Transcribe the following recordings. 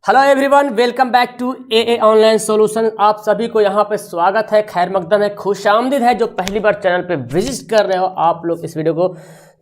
Hello everyone, welcome back to a online solution. आप सभी को यहाँ पे स्वागत है, खैर मकदम है, खुशामदीद है। जो पहली बार चैनल पे विजिट कर रहे हो आप लोग इस वीडियो को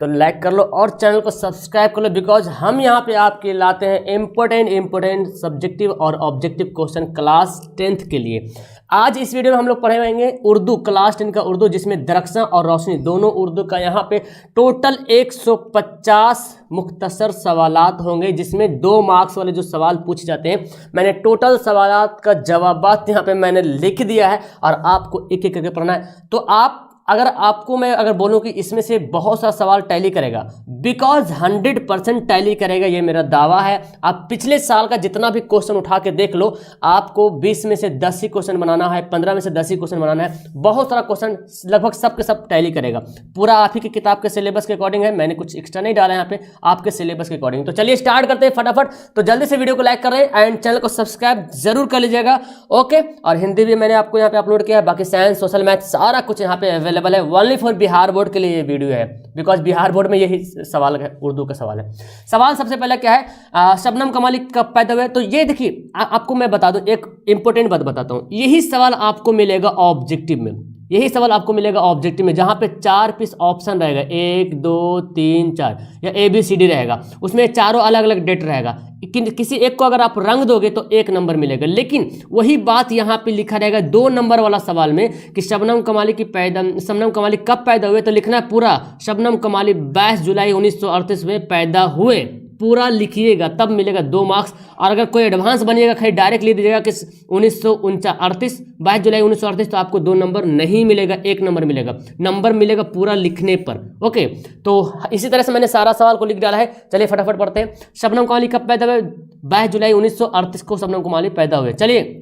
तो लाइक कर लो और चैनल को सब्सक्राइब कर लो, बिकॉज हम यहाँ पे आपके लाते हैं इम्पोर्टेंट सब्जेक्टिव और ऑब्जेक्टिव क्वेश्चन क्लास 10th के लिए। आज इस वीडियो में हम लोग पढ़ेंगे उर्दू, क्लास 10 का उर्दू, जिसमें दरख्शां और रोशनी दोनों उर्दू का यहाँ पे टोटल 150 मुख्तसर सवालात होंगे, जिसमें 2 मार्क्स वाले जो सवाल पूछे जाते हैं मैंने टोटल सवालात का जवाबात यहाँ पे मैंने लिख दिया है और आपको एक एक करके पढ़ना है। तो आप आपको मैं बोलूं कि इसमें से बहुत सारा सवाल टैली करेगा, बिकॉज 100% टैली करेगा, ये मेरा दावा है। आप पिछले साल का जितना भी क्वेश्चन उठा के देख लो, आपको 20 में से 10 ही क्वेश्चन बनाना है, 15 में से 10 ही क्वेश्चन बनाना है। बहुत सारा क्वेश्चन लगभग सब के सब टैली करेगा। पूरा आप ही की किताब के सिलेबस के अकॉर्डिंग है, मैंने कुछ एक्स्ट्रा नहीं डाला यहाँ पे, आपके सिलेबस के अकॉर्डिंग। तो चलिए स्टार्ट करते हैं फटाफट। तो जल्दी से वीडियो को लाइक कर रहे हैं एंड चैनल को सब्सक्राइब जरूर कर लीजिएगा, ओके। और हिंदी भी मैंने आपको यहाँ पे अपलोड किया है, बाकी साइंस, सोशल, मैथ सारा कुछ यहाँ पे अवेलेबल है। ओनली फॉर बिहार बोर्ड के लिए ये वीडियो है, बिकॉज बिहार बोर्ड में यही सवाल है, उर्दू का सवाल है। सवाल सबसे पहले क्या है, शबनम कमाली कब पैदा हुए? तो ये देखिए, आपको मैं बता दूं, एक इंपॉर्टेंट बात बताता हूं। यही सवाल आपको मिलेगा ऑब्जेक्टिव में, यही सवाल आपको मिलेगा ऑब्जेक्टिव में, जहां पे 4 पीस ऑप्शन रहेगा, 1 2 3 4 या ABCD रहेगा। उसमें चारों अलग अलग डेट रहेगा, किसी एक को अगर आप रंग दोगे तो 1 नंबर मिलेगा। लेकिन वही बात यहाँ पे लिखा रहेगा 2 नंबर वाला सवाल में कि शबनम कमाली कब पैदा हुए, तो लिखना है पूरा शबनम कमाली 22 जुलाई 1938 में पैदा हुए, पूरा लिखिएगा, तब मिलेगा 2 मार्क्स। और अगर कोई एडवांस बनिएगा, खाली डायरेक्ट लिख दीजिएगा कि 1938 22 जुलाई 1938, तो आपको 2 नंबर नहीं मिलेगा, 1 नंबर मिलेगा। नंबर मिलेगा पूरा लिखने पर, ओके। तो इसी तरह से मैंने सारा सवाल को लिख डाला है। चलिए फटाफट पढ़ते हैं। शबनम कमाली कब पैदा हुए? 22 जुलाई 1938 को शबनम कमाली पैदा हुए। चलिए,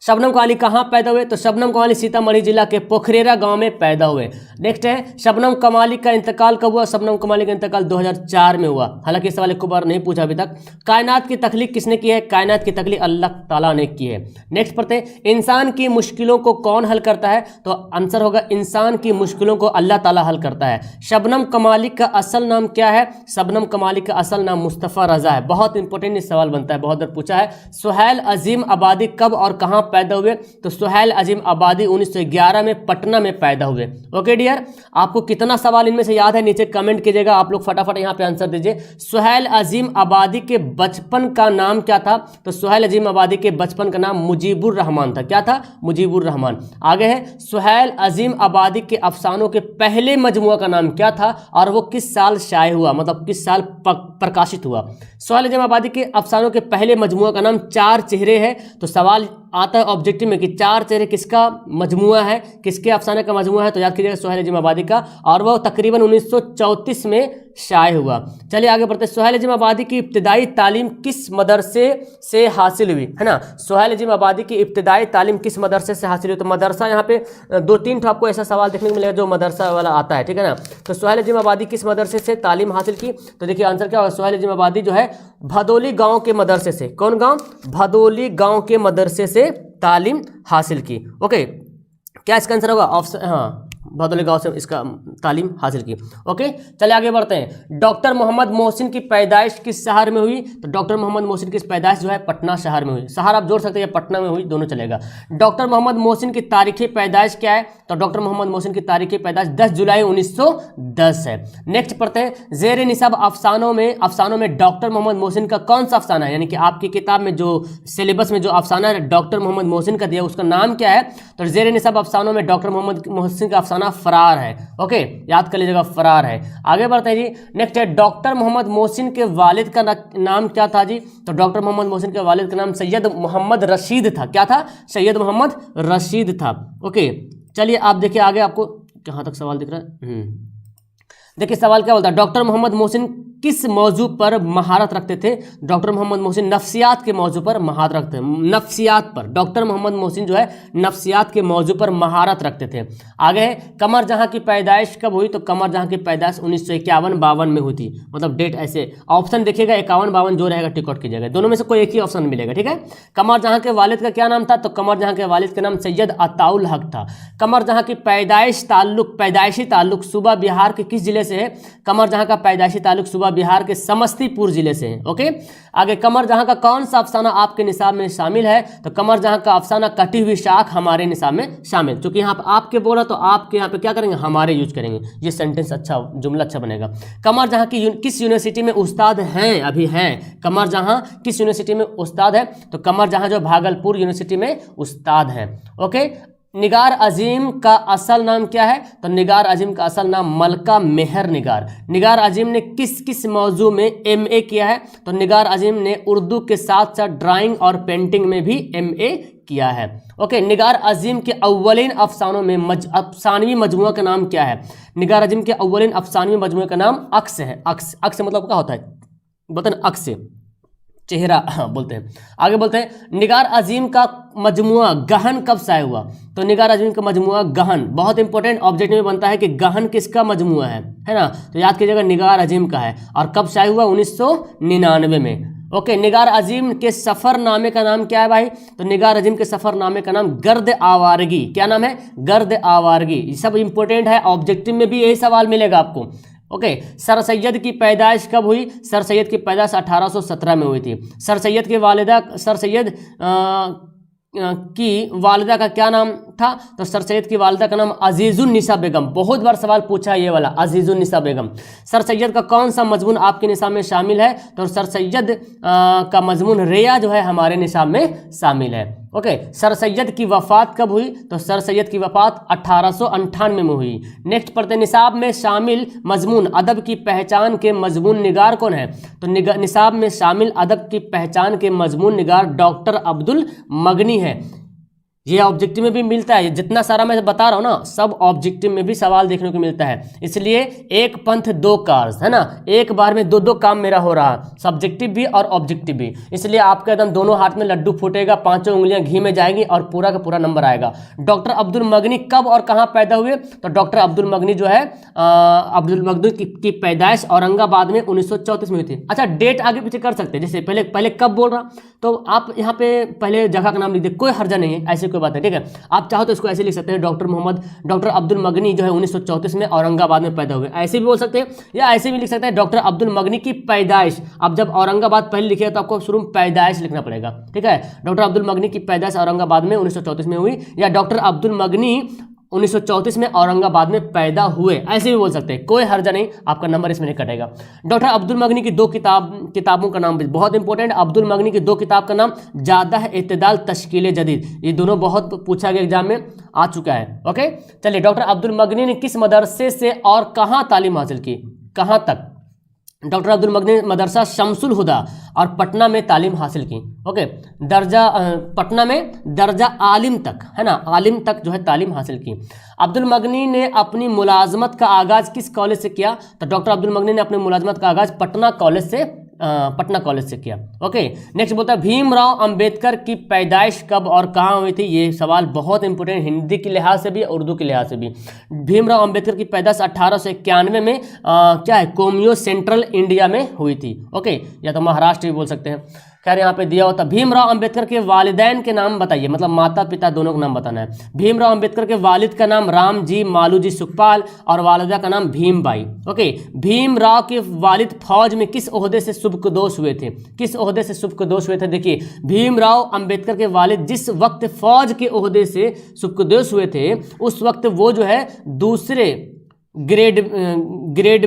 शबनम कमाली कहाँ पैदा हुए? तो शबनम कमाली सीतामढ़ी जिला के पोखरेरा गांव में पैदा हुए। नेक्स्ट है, शबनम कमाली का इंतकाल कब हुआ? शबनम कमाली का इंतकाल 2004 में हुआ। हालांकि इस सवाल एक बार नहीं पूछा अभी तक। कायनात की तख्लीक किसने की है? कायनात की तख्लीक अल्लाह ताला ने की है। नेक्स्ट पढ़ते हैं, इंसान की मुश्किलों को कौन हल करता है? तो आंसर होगा, इंसान की मुश्किलों को अल्लाह ताला हल करता है। शबनम कमाली का असल नाम क्या है? शबनम कमाली का असल नाम मुस्तफ़ा रजा है। बहुत इंपॉर्टेंट सवाल बनता है, बहुत बार पूछा है। सुहैल अजीम आबादी कब और कहाँ पैदा हुए? तो सुहैल अजीम आबादी 1911 में पटना में पैदा हुए। ओके डियर, आपको कितना सवाल इनमें से याद है नीचे कमेंट कीजिएगा, आप लोग फटाफट यहाँ पे आंसर दीजिए। सुहैल अजीम आबादी के बचपन का नाम क्या था? तो सुहैल अजीम आबादी के बचपन का नाम मुजीबुर रहमान था। क्या था? मुजीबुर रहमान। आगे है, सुहैल अजीम आबादी के अफसानों के पहले मजमुआ का नाम क्या था और वो किस साल शाये हुआ, मतलब किस साल प्रकाशित हुआ? सुहैल अजीम आबादी के अफसानों के पहले मजमुआ का नाम 4 चेहरे है। तो सवाल आता है ऑब्जेक्टिव में कि 4 चेहरे किसका मजमुआ है, किसके अफसाने का मजमुआ है? तो याद कीजिएगा सुहैल अजीम आबादी का, और वह तकरीबन 1934 में शाये हुआ। चलिए आगे बढ़ते हैं। सुहैल अजीम आबादी की इब्तिदाई तालीम किस मदरसे से हासिल हुई, है ना? सुहैल अजीम आबादी की इब्तिदाई तालीम किस मदरसे से हासिल हुई? तो मदरसा यहाँ पे 2-3 ठो आपको ऐसा सवाल देखने को मिलेगा जो मदरसा वाला आता है, ठीक है ना? तो सुहैल अजीम आबादी किस मदरसे से तालीम हासिल की? तो देखिए आंसर क्या होगा, सुहैल अजीम आबादी जो है भदोली गाँव के मदरसे से, कौन गाँव? भदोली गाँव के मदरसे से तालीम हासिल की। ओके, क्या इसका आंसर होगा? ऑप्शन, हाँ, भदोली गांव से इसका तालीम हासिल की। ओके, चलिए आगे बढ़ते हैं। डॉक्टर मोहम्मद मोहसिन की पैदाइश किस शहर में हुई? तो डॉक्टर मोहम्मद मोहसिन की पैदाइश जो है पटना शहर में हुई। शहर आप जोड़ सकते हैं, पटना में हुई, दोनों चलेगा। डॉक्टर मोहम्मद मोहसिन की तारीखी पैदाइश क्या है? तो डॉक्टर मोहम्मद मोहसिन की तारीखी पैदाइश 10 जुलाई 1910 है। नेक्स्ट पढ़ते हैं, जेर निसाब अफसानों में डॉक्टर मोहम्मद मोहसिन का कौन सा अफसाना है? यानी कि आपकी किताब में जो सिलेबस में जो अफसाना है डॉक्टर मोहम्मद मोहसिन का दिया, उसका नाम क्या है? तो जेर निसाब अफसानों में डॉक्टर मोहम्मद मोहसिन का अफसाना फरार है। ओके, याद कर लीजिएगा, फरार है। आगे बढ़ते हैं जी। नेक्स्ट है, डॉक्टर मोहम्मद मोहसिन के वालिद का नाम क्या था जी? तो डॉक्टर मोहम्मद मोहसिन के वालिद का नाम सैयद मोहम्मद रशीद था। क्या था? सैयद मोहम्मद रशीद था। ओके, चलिए आप देखिए आगे, आपको कहाँ तक सवाल दिख रहा है? देखिए सवाल क्या बोलता है, डॉक्टर मोहम्मद मोहसिन किस मौजू पर महारत रखते थे? डॉक्टर मोहम्मद मोहसिन नफ्सियात के मौजू पर महारत रखते थे। नफ्सियात पर डॉक्टर मोहम्मद मोहसिन जो है नफ्सियात के मौजू पर महारत रखते थे। आगे है, कमर जहां की पैदाइश कब हुई? तो कमर जहां की पैदाइश 1951-52 में हुई थी। मतलब डेट ऐसे ऑप्शन देखिएगा, 51-52 जो रहेगा टिकट कीजिएगा, दोनों में से कोई एक ही ऑप्शन मिलेगा, ठीक है। कमर जहां के वालिद का क्या नाम था? तो कमर जहां के वालिद का नाम सैयद अताउल हक था। कमर जहां की पैदाइशी ताल्लुक सूबा बिहार के किस जिले से है? कमर जहां का पैदाइशी ताल्लुक सूबा बिहार के समस्तीपुर जिले से हैं। ओके, आगे कमर जहां का कौन सा अफसाना आपके निसाब में शामिल है? तो कमर जहां का अफसाना कटी हुई शाख हमारे निसाब में शामिल। क्योंकि यहाँ पर आपके बोला तो आपके यहाँ पे क्या करेंगे, हमारे यूज करेंगे। ये सेंटेंस अच्छा, जुमला अच्छा बनेगा। कमर जहां की किस यूनिवर्सिटी में उस्ताद हैं? अभी हैं। कमर जहां किस यूनिवर्सिटी में उस्ताद है? तो कमर जहां जो भागलपुर यूनिवर्सिटी में उस्ताद है। ओके, निगार अजीम का असल नाम क्या है? तो निगार अजीम का असल नाम मलका मेहर निगार। निगार अजीम ने किस किस मौजू में एमए किया है? तो निगार अजीम ने उर्दू के साथ साथ ड्राइंग और पेंटिंग में भी एमए किया है। ओके, निगार अजीम के अव्वलीन अफसानों में अफसानवी मजमुआ का नाम क्या है? निगार अजीम के अव्वलीन अफसानवी मजमुए का नाम अक्स है। अक्स, अक्स मतलब क्या होता है बताना? अक्स चेहरा, हाँ बोलते हैं। आगे बोलते हैं निगार अजीम का मजमुआ गहन कब शाये हुआ? तो निगार अजीम का मजमुआ गहन, बहुत इंपॉर्टेंट ऑब्जेक्ट में बनता है कि गहन किसका मजमुआ है ना? तो याद कीजिएगा निगार अजीम का है। और कब शाये हुआ? 1999 में। ओके, निगार अजीम के सफ़रनामे का नाम क्या है भाई? तो निगार अजीम के सफ़रनामे का नाम गर्द आवारगी। क्या नाम है? गर्द आवारगी। ये सब इंपॉर्टेंट है, ऑब्जेक्टिव में भी यही सवाल मिलेगा आपको। ओके, सर सैयद की पैदाइश कब हुई? सर सैयद की पैदाइश 1817 में हुई थी। सर सैयद की वालिदा, सर सैयद की वालिदा का क्या नाम था? तो सर सैयद की वालिदा का अजीजुन अजीजुन्निसा बेगम। बहुत बार सवाल पूछा ये वाला, अजीजुन्निसा बेगम। सर सैयद का कौन सा मजमून आपके निसाब में शामिल है? तो सर सैयद का मजमून रिया जो है हमारे निसाब में शामिल है। ओके, सर सैयद की वफ़ात कब हुई? तो सर सैयद की वफ़ात 1898 में हुई। नेक्स्ट पढ़ते, निसाब में शामिल मजमून अदब की पहचान के मजमून निगार कौन है? तो निसाब में शामिल अदब की पहचान के मजमून निगार डॉक्टर अब्दुल मगनी है। ये ऑब्जेक्टिव में भी मिलता है। जितना सारा मैं बता रहा हूँ ना, सब ऑब्जेक्टिव में भी सवाल देखने को मिलता है। इसलिए एक पंथ दो कार्य है ना, एक बार में दो दो काम मेरा हो रहा है, सब्जेक्टिव भी और ऑब्जेक्टिव भी। इसलिए आपका एकदम दोनों हाथ में लड्डू फूटेगा, पांचों उंगलियां घी में जाएंगी और पूरा का पूरा नंबर आएगा। डॉक्टर अब्दुल मगनी कब और कहाँ पैदा हुए? तो डॉक्टर अब्दुल मगनी जो है अब्दुल मगनी की पैदाइश औरंगाबाद में 1934 में हुई थी। अच्छा, डेट आगे पीछे कर सकते हैं, जैसे पहले कब बोल रहा, तो आप यहाँ पे पहले जगह का नाम लिख दे, कोई हर्जा नहीं है, ऐसे कोई बात है। ठीक है, आप चाहो तो इसको ऐसे लिख सकते हैं, डॉक्टर अब्दुल मगनी जो है 1934 में औरंगाबाद में पैदा हुए, ऐसे भी बोल सकते हैं। या ऐसे भी लिख सकते हैं डॉक्टर अब्दुल मगनी की पैदाइश। अब जब औरंगाबाद पहले लिखिएगा तो आपको शुरू में पैदाइश लिखना पड़ेगा। ठीक है, डॉक्टर अब्दुल मगनी की पैदाइश औरंगाबाद में 1934 में हुई, या डॉक्टर अब्दुल मगनी 1934 में औरंगाबाद में पैदा हुए, ऐसे भी बोल सकते हैं, कोई हर्जा नहीं, आपका नंबर इसमें नहीं कटेगा। डॉक्टर अब्दुल मगनी की दो किताबों का नाम भी बहुत इंपॉर्टेंट। अब्दुल मगनी की दो किताब का नाम जादा इत्तेदाल तश्कील जदीद, ये दोनों बहुत पूछा गया एग्जाम में, आ चुका है। ओके, चलिए, डॉक्टर अब्दुल मगनी ने किस मदरसे से और कहाँ तालीम हासिल की? कहाँ तक? डॉक्टर अब्दुल मगनी मदरसा शमसुल हुदा और पटना में तालीम हासिल की। ओके, पटना में दर्जा आलिम तक है ना, आलिम तक जो है तालीम हासिल की। अब्दुल मगनी ने अपनी मुलाजमत का आगाज़ किस कॉलेज से किया? तो डॉक्टर अब्दुल मगनी ने अपनी मुलाजमत का आगाज़ पटना कॉलेज से किया। ओके, नेक्स्ट बोलता है भीमराव अंबेडकर की पैदाइश कब और कहाँ हुई थी? ये सवाल बहुत इंपॉर्टेंट, हिंदी के लिहाज से भी उर्दू के लिहाज से भी। भीमराव अंबेडकर की पैदाइश 1891 में क्या है, कोमियो सेंट्रल इंडिया में हुई थी। ओके, या तो महाराष्ट्र भी बोल सकते हैं। खैर यहाँ पे दिया होता, भीमराव अंबेडकर के वालिदैन के नाम बताइए, मतलब माता पिता दोनों का नाम बताना है। भीमराव अंबेडकर के वालिद का नाम रामजी मालूजी सुखपाल और वालिदा का नाम भीमबाई। ओके, भीमराव के वालिद फौज में किस ओहदे से सुबकदोश हुए थे? किस ओहदे से सुबकदोश हुए थे? देखिए, भीमराव अंबेडकर के वालिद जिस वक्त फौज के ओहदे से सुबकदोश हुए थे, उस वक्त वो जो है दूसरे ग्रेड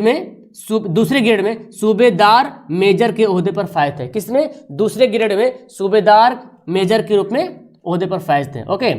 में सूबेदार मेजर के ओहदे पर फायज थे। किसमें? दूसरे ग्रेड में सूबेदार मेजर के रूप में ओहदे पर फायज थे। ओके,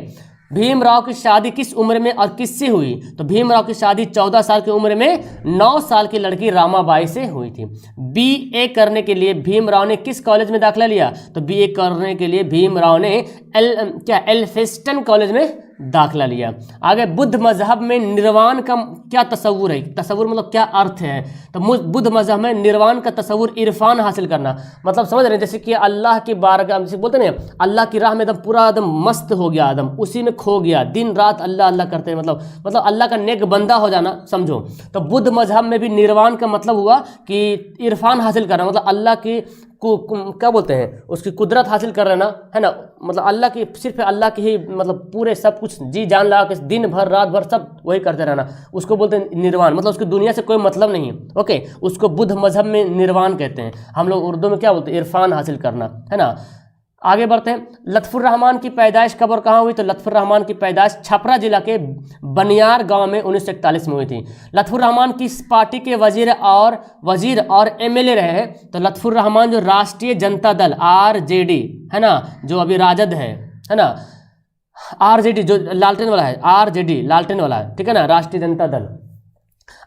भीमराव की शादी किस उम्र में और किससे हुई? तो भीमराव की शादी 14 साल की उम्र में 9 साल की लड़की रामाबाई से हुई थी। बीए करने के लिए भीमराव ने किस कॉलेज में दाखिला लिया? तो बीए करने के लिए भीमराव ने एल्फिंस्टन कॉलेज में दाखिला लिया। आगे, बुद्ध मजहब में निर्वाण का क्या तस्वुर है? तस्वुर मतलब क्या अर्थ है? तो बुद्ध मजहब में निर्वाण का तस्वुर इरफान हासिल करना, मतलब समझ रहे हैं, जैसे कि अल्लाह की बारगाह, जैसे बोलते हैं अल्लाह की राह में एकदम पूरा एकदम मस्त हो गया, एकदम उसी में खो गया, दिन रात अल्लाह अल्लाह करते हैं, मतलब अल्लाह का नेक बंदा हो जाना, समझो। तो बुद्ध मजहब में भी निर्वाण का मतलब हुआ कि इरफान हासिल करना, मतलब अल्लाह की क्या बोलते हैं, उसकी कुदरत हासिल कर लेना, है ना, मतलब अल्लाह की, सिर्फ अल्लाह की ही, मतलब पूरे सब कुछ जी जान लगा के दिन भर रात भर सब वही करते रहना, उसको बोलते हैं निर्वाण, मतलब उसकी दुनिया से कोई मतलब नहीं है। ओके, उसको बुद्ध मजहब में निर्वाण कहते हैं, हम लोग उर्दू में क्या बोलते हैं, इरफान हासिल करना, है ना। आगे बढ़ते हैं, लत्फुर रहमान की पैदाइश कब और कहाँ हुई? तो लत्फुर रहमान की पैदाइश छपरा जिला के बनियार गांव में 1941 में हुई थी। लत्फुर रहमान किस पार्टी के वजीर और एमएलए रहे हैं? तो लत्फुर रहमान जो राष्ट्रीय जनता दल आरजेडी, है ना, जो अभी राजद है ना, आरजेडी जो लालटेन वाला है, आरजेडी लालटेन वाला है, ठीक है ना, राष्ट्रीय जनता दल,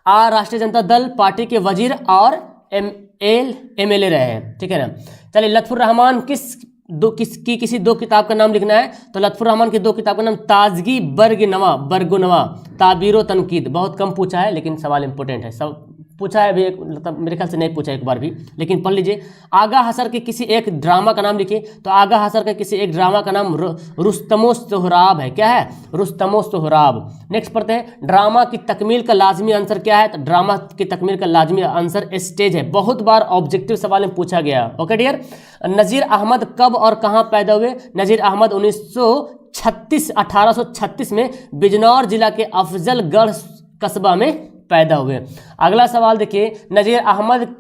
राष्ट्रीय जनता दल पार्टी के वजीर और एमएलए रहे हैं, ठीक है ना। चलिए, लत्फुर रहमान किसी दो किताब का नाम लिखना है। तो लत्फुर रहमान की दो किताब का नाम ताजगी बरगुनवा ताबीरो तनकीद, बहुत कम पूछा है लेकिन सवाल इंपॉर्टेंट है, सब पूछा है अभी, मतलब मेरे ख्याल से नहीं पूछा एक बार भी, लेकिन पढ़ लीजिए। आगा हसर के किसी एक ड्रामा का नाम लिखिए। तो आगा हसर के किसी एक ड्रामा का नाम रुस्तमो सोहराब है। क्या है? रुस्तमो सोहराब। नेक्स्ट पढ़ते हैं, ड्रामा की तकमील का लाजमी आंसर क्या है? तो ड्रामा की तकमील का लाजमी आंसर स्टेज है। बहुत बार ऑब्जेक्टिव सवाल में पूछा गया। Okay dear. नज़ीर अहमद कब और कहाँ पैदा हुए? नज़ीर अहमद 1836 में बिजनौर जिला के अफजलगढ़ कस्बा में पैदा हुए। अगला सवाल देखिए, नज़ीर अहमद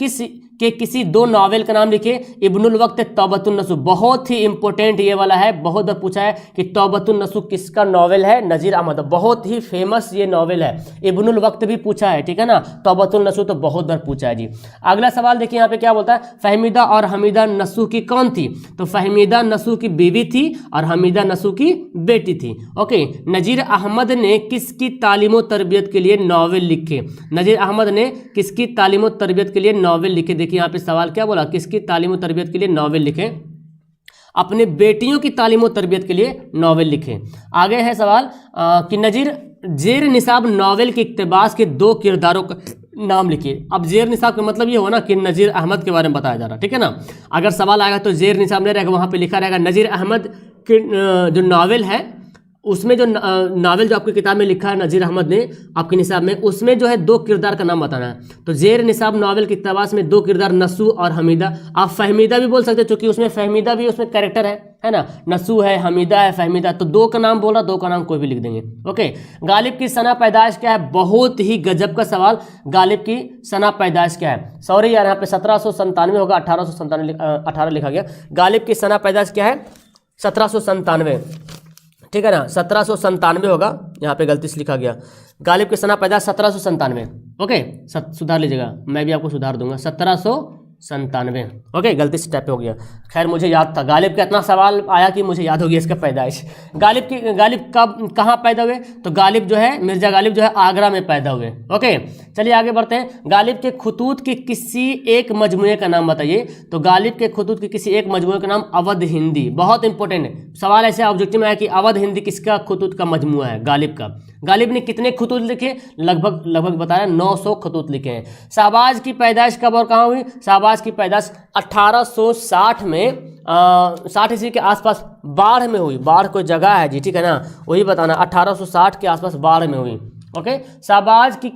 किसी दो नावल का नाम लिखिए। इब्नुल वक्त तौबतुन नसूह, बहुत ही इंपॉर्टेंट ये वाला है, बहुत बार पूछा है कि तौबतुन नसूह किसका नावल है? नज़ीर अहमद, बहुत ही फेमस ये नावल है। इब्नुल वक्त भी पूछा है, ठीक है ना। तौबतुन नसूह तो बहुत बार पूछा है जी। अगला सवाल देखिए, यहाँ पे क्या बोलता है, फहमीदा और हमीदा नसूह की कौन थी? तो फहमीदा नसूह की बीवी थी और हमीदा नसूह की बेटी थी। ओके। नज़ीर अहमद ने किसकी तालीम तरबियत के लिए नावल लिखे? नज़ीर अहमद ने किसकी तालीम तरबियत के लिए नावल लिखे? देखिए यहाँ पे सवाल क्या बोला, किसकी तालीम और तरबियत के लिए नावल लिखे? अपने बेटियों की तालीम और तरबियत के लिए नावल लिखे। आगे है सवाल कि नज़ीर जेर निसाब नावल के इक्तबास के दो किरदारों का नाम लिखिए। अब जेर निसाब का मतलब ये हो ना कि नज़ीर अहमद के बारे में बताया जा रहा, ठीक है ना। अगर सवाल आएगा तो जेर निसाब नहीं रहेगा, वहाँ पे लिखा रहेगा नज़ीर अहमद के जो नावल है उसमें जो नावल जो आपकी किताब में लिखा है नज़ीर अहमद ने आपके निसाब में, उसमें जो है दो किरदार का नाम बताना है। तो जेर निसाब नावल की इक्तबास में दो किरदार नसूह और हमीदा, आप फहमीदा भी बोल सकते हैं क्योंकि उसमें फहमीदा भी उसमें कैरेक्टर है ना। नसूह है, हमीदा है, फहमीदा, तो दो का नाम बोला, दो का नाम कोई भी लिख देंगे। ओके। गालिब की सना पैदाइश क्या है? बहुत ही गजब का सवाल। गालिब की सना पैदाइश क्या है? सॉरी यार, यहाँ पे 1797 होगा, 1897 लिखा गया। गालिब की सना पैदाइश क्या है? 1797, ठीक है ना, 1797 होगा, यहाँ पे गलती से लिखा गया। गालिब की सना पैदा 1797। ओके, सुधार लीजिएगा, मैं भी आपको सुधार दूंगा। 1797। ओके, गलती से टाइप हो गया। खैर मुझे याद था, गालिब का इतना सवाल आया कि मुझे याद हो गया इसका पैदाइश। गालिब कब कहाँ पैदा हुए? तो गालिब जो है, मिर्जा गालिब जो है आगरा में पैदा हुए। ओके, चलिए आगे बढ़ते हैं। गालिब के खुतूत के किसी एक मजमूए का नाम बताइए। तो गालिब के खुतूत के किसी एक मजमूए का नाम अवध हिंदी। बहुत इंपॉर्टेंट है सवाल, ऐसे ऑब्जेक्टिव में आया कि अवध हिंदी किसका खुतूत का मजमूआ है? गालिब का। गालिब ने कितने खुतूत लिखे? लगभग बताया 900 खुतूत लिखे हैं। शहबाज की पैदाइश कब और कहाँ हुई? शहबाज की पैदाइश 1860 में 60 ईस्वी के आसपास बाढ़ में हुई। बाढ़ कोई जगह है जी, ठीक है ना, वही बताना। 1860 के आसपास बाढ़ में हुई। ओके। शहबाज की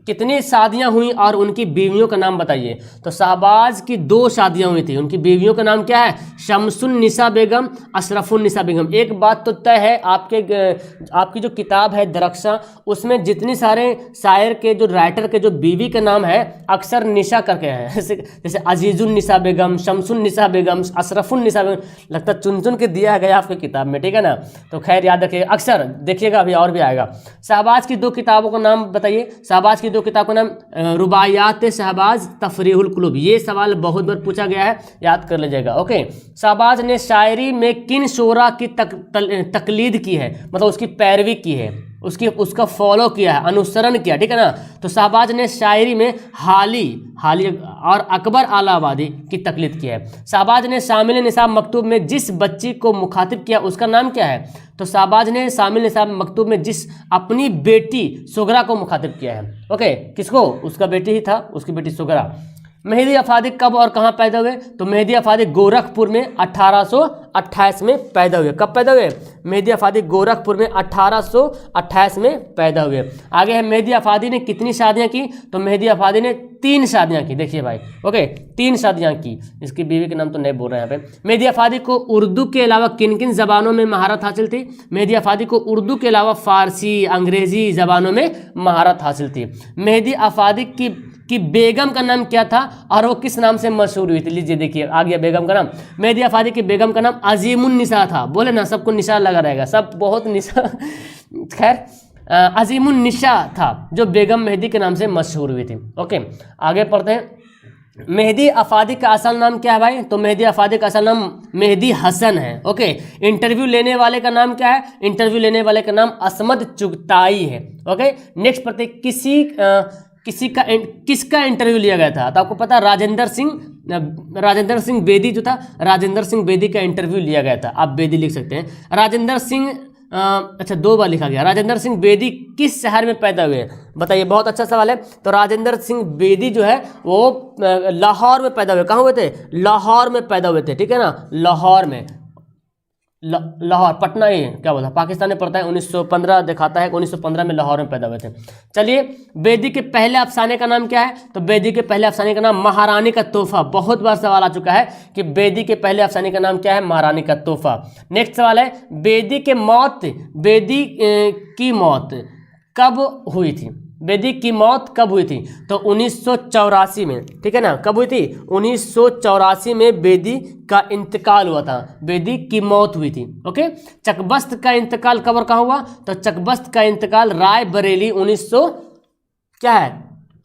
कितनी शादियां हुई और उनकी बीवियों का नाम बताइए। तो शहबाज की 2 शादियां हुई थी, उनकी बीवियों का नाम क्या है? शमसुन्निसा बेगम, अशरफुन्निसा बेगम। एक बात तो तय है, आपकी जो किताब है दरख्शां, उसमें जितने सारे शायर के जो राइटर के जो बीवी का नाम है अक्सर निशा करके है, जैसे अजीजुन्निसा बेगम, शमसुन्निसा बेगम, अशरफुन्निसा बेगम, लगता चुन चुन के दिया गया आपकी किताब में, ठीक है ना। तो खैर याद रखिएगा, अक्सर देखिएगा, अभी और भी आएगा। शहबाज की 2 किताबों का नाम बताइए। शहबाज की 2 किताब का नाम रुबायात शहबाज, तफरीहुल कुलूब। ये सवाल बहुत बार पूछा गया है, याद कर लीजिएगा। ओके। शहबाज ने शायरी में किन शोरा की तकलीद की है, मतलब उसकी पैरवी की है, उसका फॉलो किया है, अनुसरण किया, ठीक है ना। तो शहबाज ने शायरी में हाली और अकबर आलाबादी की तकलीद की है। शहबाज ने शामिल निसाब मकतूब में जिस बच्ची को मुखातिब किया उसका नाम क्या है? तो शहबाज ने शामिल निसाब मकतूब में जिस अपनी बेटी सुगरा को मुखातिब किया है। ओके, किसको? उसका बेटी ही था, उसकी बेटी सुगरा। मेहदी अफादी कब और कहाँ पैदा हुए? तो मेहदी अफादी गोरखपुर में 1828 में पैदा हुए। कब पैदा हुए? मेहदी अफादी गोरखपुर में 1828 में पैदा हुए। आगे है, मेहदी अफादी ने कितनी शादियां की? तो मेहदी अफादी ने 3 शादियां की, देखिए भाई, ओके 3 शादियां की। इसकी बीवी के नाम तो नहीं बोल रहे हैं यहाँ पे। मेहदी अफादी को उर्दू के अलावा किन किन जबानों में महारत हासिल थी? मेहदी अफादी को उर्दू के अलावा फारसी, अंग्रेजी जबानों में महारत हासिल थी। मेहदी अफादी की बेगम का नाम क्या था और वो किस नाम से मशहूर हुई थी? लीजिए देखिए आ गया बेगम का नाम। मेहदी अफादी की बेगम का नाम अजीमुन निसा था। बोले ना सबको निशा लगा रहेगा, सब बहुत निशा खैर अजीमुन निशा था जो बेगम मेहदी के नाम से मशहूर हुई थी। ओके आगे पढ़ते हैं। मेहदी अफादी का असल नाम क्या है भाई? तो मेहदी अफादी का असल नाम मेहदी हसन है। ओके इंटरव्यू लेने वाले का नाम क्या है? इंटरव्यू लेने वाले का नाम असमद चुगताई है। ओके नेक्स्ट पढ़ते किसका इंटरव्यू लिया गया था? तो आपको पता राजेंद्र सिंह बेदी जो था, राजेंद्र सिंह बेदी का इंटरव्यू लिया गया था। आप बेदी लिख सकते हैं। राजेंद्र सिंह अच्छा 2 बार लिखा गया। राजेंद्र सिंह बेदी किस शहर में पैदा हुए? बताइए, बहुत अच्छा सवाल है। तो राजेंद्र सिंह बेदी जो है वो लाहौर में पैदा हुए। कहाँ हुए थे? लाहौर में पैदा हुए थे, ठीक है ना, लाहौर में। लाहौर, पटना, ये क्या बोला, पाकिस्तान में पड़ता है। 1915 दिखाता है कि 1915 में लाहौर में पैदा हुए थे। चलिए बेदी के पहले अफसाने का नाम क्या है? तो बेदी के पहले अफसाने का नाम महारानी का तोहफा। बहुत बार सवाल आ चुका है कि बेदी के पहले अफसाने का नाम क्या है? महारानी का तोहफा। नेक्स्ट सवाल है बेदी की मौत कब हुई थी? बेदी की मौत कब हुई थी? तो 1984 में, ठीक है ना। कब हुई थी? 1984 में बेदी का इंतकाल हुआ था, बेदी की मौत हुई थी। ओके चकबस्त का इंतकाल कब और कहाँ हुआ? तो चकबस्त का इंतकाल राय बरेली 1900 क्या है,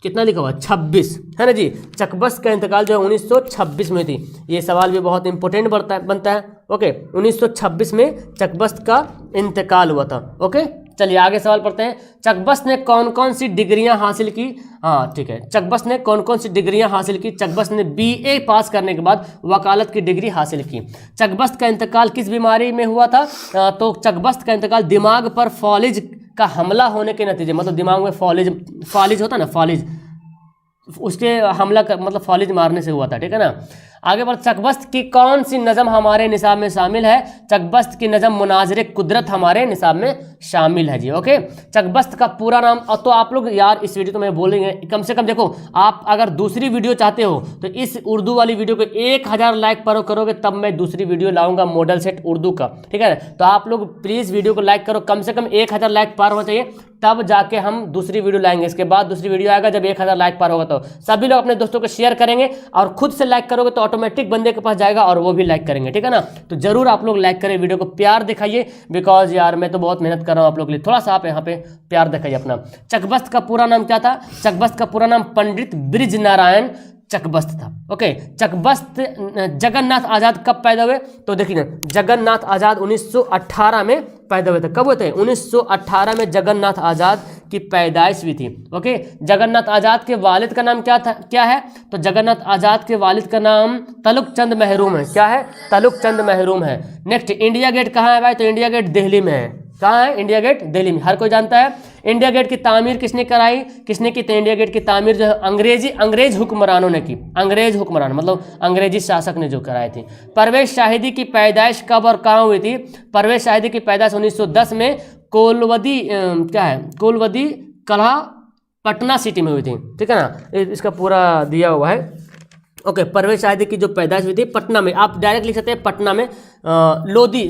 कितना लिखा हुआ? 26 है ना जी। चकबस्त का इंतकाल जो है 1926 में थी। ये सवाल भी बहुत इंपॉर्टेंट बनता है। ओके 1926 में चकबस्त का इंतकाल हुआ था। ओके चलिए आगे सवाल पढ़ते हैं। चकबस्त ने कौन कौन सी डिग्रियां हासिल की? हाँ ठीक है, चकबस्त ने कौन कौन सी डिग्रियां हासिल की? चकबस्त ने BA पास करने के बाद वकालत की डिग्री हासिल की। चकबस्त का इंतकाल किस बीमारी में हुआ था? तो चकबस्त का इंतकाल दिमाग पर फॉलिज का हमला होने के नतीजे, मतलब दिमाग में फॉलिज होता ना, फॉलिज, उसके हमला कर मतलब फॉलिज मारने से हुआ था, ठीक है ना। आगे बढ़, चकबस्त की कौन सी नज़म हमारे निसाब में शामिल है? चकबस्त की नज़म मुनाज़िर कुदरत हमारे निसाब में शामिल है जी। ओके चकबस्त का पूरा नाम, तो आप लोग यार इस वीडियो तो मैं बोलेंगे कम से कम, देखो आप अगर दूसरी वीडियो चाहते हो तो इस उर्दू वाली वीडियो को 1000 लाइक पर करोगे तब मैं दूसरी वीडियो लाऊंगा मॉडल सेट उर्दू का, ठीक है। तो आप लोग प्लीज़ वीडियो को लाइक करो, कम से कम 1000 लाइक पार होना चाहिए, तब जाके हम दूसरी वीडियो लाएंगे। इसके बाद दूसरी वीडियो आएगा जब 1000 लाइक पार होगा। तो सभी लोग अपने दोस्तों को शेयर करेंगे और खुद से लाइक करोगे तो ऑटोमेटिक बंदे के पास जाएगा और वो भी लाइक करेंगे, ठीक है ना। तो जरूर आप लोग लाइक करें, वीडियो को प्यार दिखाइए, बिकॉज यार मैं तो बहुत मेहनत कर रहा हूँ आप लोग के लिए, थोड़ा सा आप यहाँ पे प्यार दिखाइए अपना। चकबस्त का पूरा नाम क्या था? चकबस्त का पूरा नाम पंडित ब्रिज नारायण चकबस्त था। ओके चकबस्त जगन्नाथ आजाद कब पैदा हुए? तो देखिए ना, जगन्नाथ आजाद 1918 में पैदा हुए थे। कब हुए थे? 1918 में जगन्नाथ आजाद की पैदाइश हुई थी। ओके जगन्नाथ आजाद के वालिद का नाम क्या है? तो जगन्नाथ आजाद के वालिद का नाम तलुक चंद महरूम है। क्या है? तलुक चंद महरूम है। नेक्स्ट, इंडिया गेट कहाँ है भाई? तो इंडिया गेट दिल्ली में है। कहाँ है? इंडिया गेट दिल्ली में, हर कोई जानता है। इंडिया गेट की तामीर किसने कराई? किसने की? तो इंडिया गेट की तामीर जो है अंग्रेज हुक्मरानों ने की। अंग्रेज हुक्मरान मतलब अंग्रेजी शासक ने जो कराई थी। परवेज शाहिदी की पैदाइश कब और कहाँ हुई थी? परवेज शाहिदी की पैदाइश 1910 में कोलवदी कोलवदी कलहा पटना सिटी में हुई थी, ठीक है ना। इसका पूरा दिया हुआ है। ओके परवेज शाहिदी की जो पैदाइश हुई थी पटना में, आप डायरेक्ट लिख सकते हैं पटना में, लोधी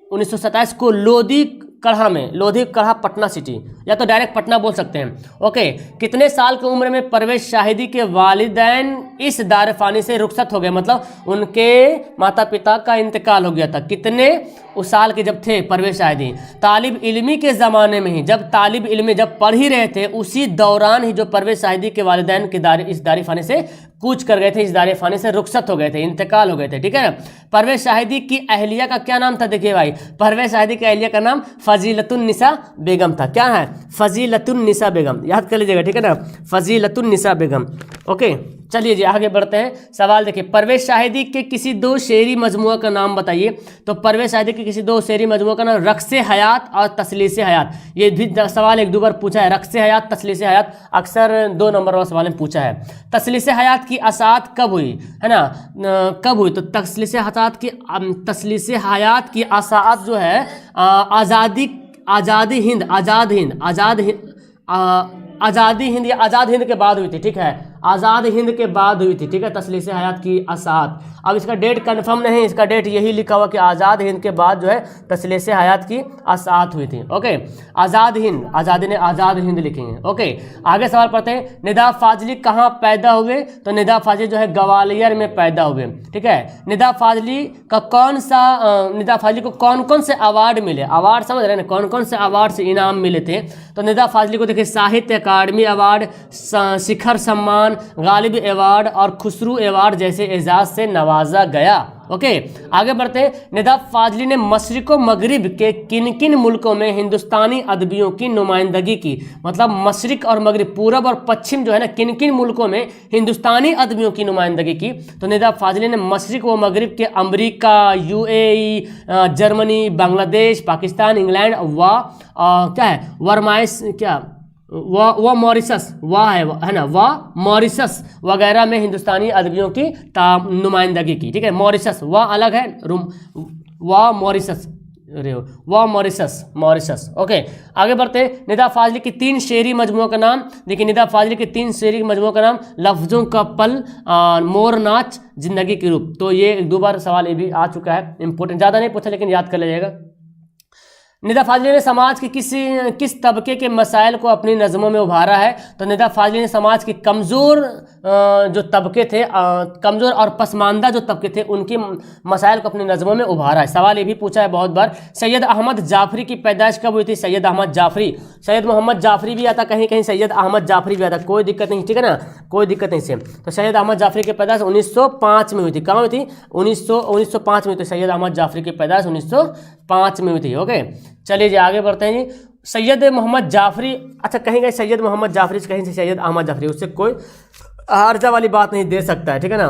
1927 को लोधी कढ़ा पटना सिटी, या तो डायरेक्ट पटना बोल सकते हैं। ओके कितने साल की उम्र में परवेज शाहिदी के वालिदैन इस दारफानी से रुखसत हो गए? मतलब उनके माता पिता का इंतकाल हो गया था। कितने उस साल के जब थे परवेज शाहिदी? तालिब इल्मी के ज़माने में ही, जब तालिब इल्मी जब पढ़ ही रहे थे उसी दौरान ही जो परवेज शाहिदी के वालिदैन के इस दारफानी से कूच कर गए थे, इस दारफानी से रुखसत हो गए थे, इंतकाल हो गए थे, ठीक है ना। परवेज शाहिदी की अहलिया का क्या नाम था? देखिए भाई परवेज शाहिदी की अहलिया का नाम फजीलतुन्निसा बेगम था। क्या है? फजीलतुन्निसा बेगम, याद कर लीजिएगा, ठीक है ना, फजीलतुन्निसा बेगम। ओके चलिए जी आगे बढ़ते हैं। सवाल देखिए, परवेज शाहिदी के किसी 2 शेरी मजमुआ का नाम बताइए। तो परवेज शाहिदी के किसी 2 शेरी मजमुआ का नाम रक्स हयात और तसलीस हयात। ये भी सवाल 1-2 बार पूछा है, रक्स हयात तसलीस हयात, अक्सर 2 नंबर वाला सवाल में पूछा है। तसलीस हयात की असात कब हुई है ना, कब हुई? तो तसलीस हयात की असात जो है आज़ादी हिंद या आज़ाद हिंद के बाद हुई थी, ठीक है। आज़ाद हिंद के बाद हुई थी, ठीक है, तस्लीस हयात की असात। अब इसका डेट कंफर्म नहीं, इसका डेट यही लिखा हुआ कि आज़ाद हिंद के बाद जो है तस्लीस हयात की असात हुई थी। ओके, आज़ाद हिंद, आज़ादी ने आज़ाद हिंद लिखेंगे। ओके, आगे सवाल पढ़ते हैं। निदा फाजली कहाँ पैदा हुए? तो निदा फाजली जो है ग्वालियर में पैदा हुए, ठीक है। निदा फाजली का निदा फाजली को कौन कौन से अवार्ड मिले? अवार्ड समझ रहे हैं, कौन कौन से अवार्ड से इनाम मिले थे? तो निदा फाजली को देखिए साहित्य अकादमी अवार्ड, शिखर सम्मान, गालिब अवार्ड और खुसरू अवार्ड जैसे एजाज से नवाजा गया। ओके, आगे बढ़ते हैं। निदा फाजली ने मशरिक व मगरिब के किन किन मुल्कों में हिंदुस्तानी अदबियों की नुमाइंदगी की? मतलब मशरिक और मगरिब, पूरब और पश्चिम जो है ना, किन किन मुल्कों में हिंदुस्तानी अदबियों की नुमाइंदगी की? तो निदा फाजली ने मशरिक व मगरिब के अमरीका, UAE, Germany, Bangladesh, Pakistan, England व क्या है वर्माइस, क्या व मॉरिशस, वाह है ना, वाह मॉरिशस वगैरह में हिंदुस्तानी अदबियों की नुमाइंदगी की, ठीक है। मॉरिशस वाह अलग है, वाह मॉरिशस, वाह मॉरिशस। ओके, आगे बढ़ते हैं। निदा फाजली की 3 शेरी मजमुओं का नाम। देखिए निदा फाजली के 3 शेरी मजमुओं का नाम, लफ्ज़ों का पल, मोर नाच, जिंदगी के रूप। तो ये 2 बार सवाल ये भी आ चुका है, इंपॉर्टेंट, ज़्यादा नहीं पूछा लेकिन याद कर लीजिएगा। निदा फाजली ने समाज के किस तबके के मसाइल को अपनी नज़मों में उभारा है? तो निदा फाजली ने समाज के कमज़ोर जो तबके थे, कमज़ोर और पसमानदा जो तबके थे, उनके मसाइल को अपनी नज़मों में उभारा है। सवाल ये भी पूछा है बहुत बार। सैयद अहमद जाफरी की पैदाइश कब हुई थी? सैयद अहमद जाफरी, सैयद मोहम्मद जाफरी भी आता, कहीं कहीं सैयद अहमद जाफरी भी आता, कोई दिक्कत नहीं, ठीक है ना, कोई दिक्कत नहीं से। तो सैयद अहमद जाफरी की पैदाइश 1905 में हुई थी। कहाँ हुई थी? 1905 में हुई थी। सैयद अहमद जाफरी की पैदाइश 1905 में हुई थी। ओके, चलिए जी आगे बढ़ते हैं जी। सैयद मोहम्मद जाफरी, अच्छा कहीं कहीं सैयद मोहम्मद जाफरी से कहीं से सैयद अहमद जाफरी, उससे कोई हर्जा वाली बात नहीं, दे सकता है, ठीक है ना,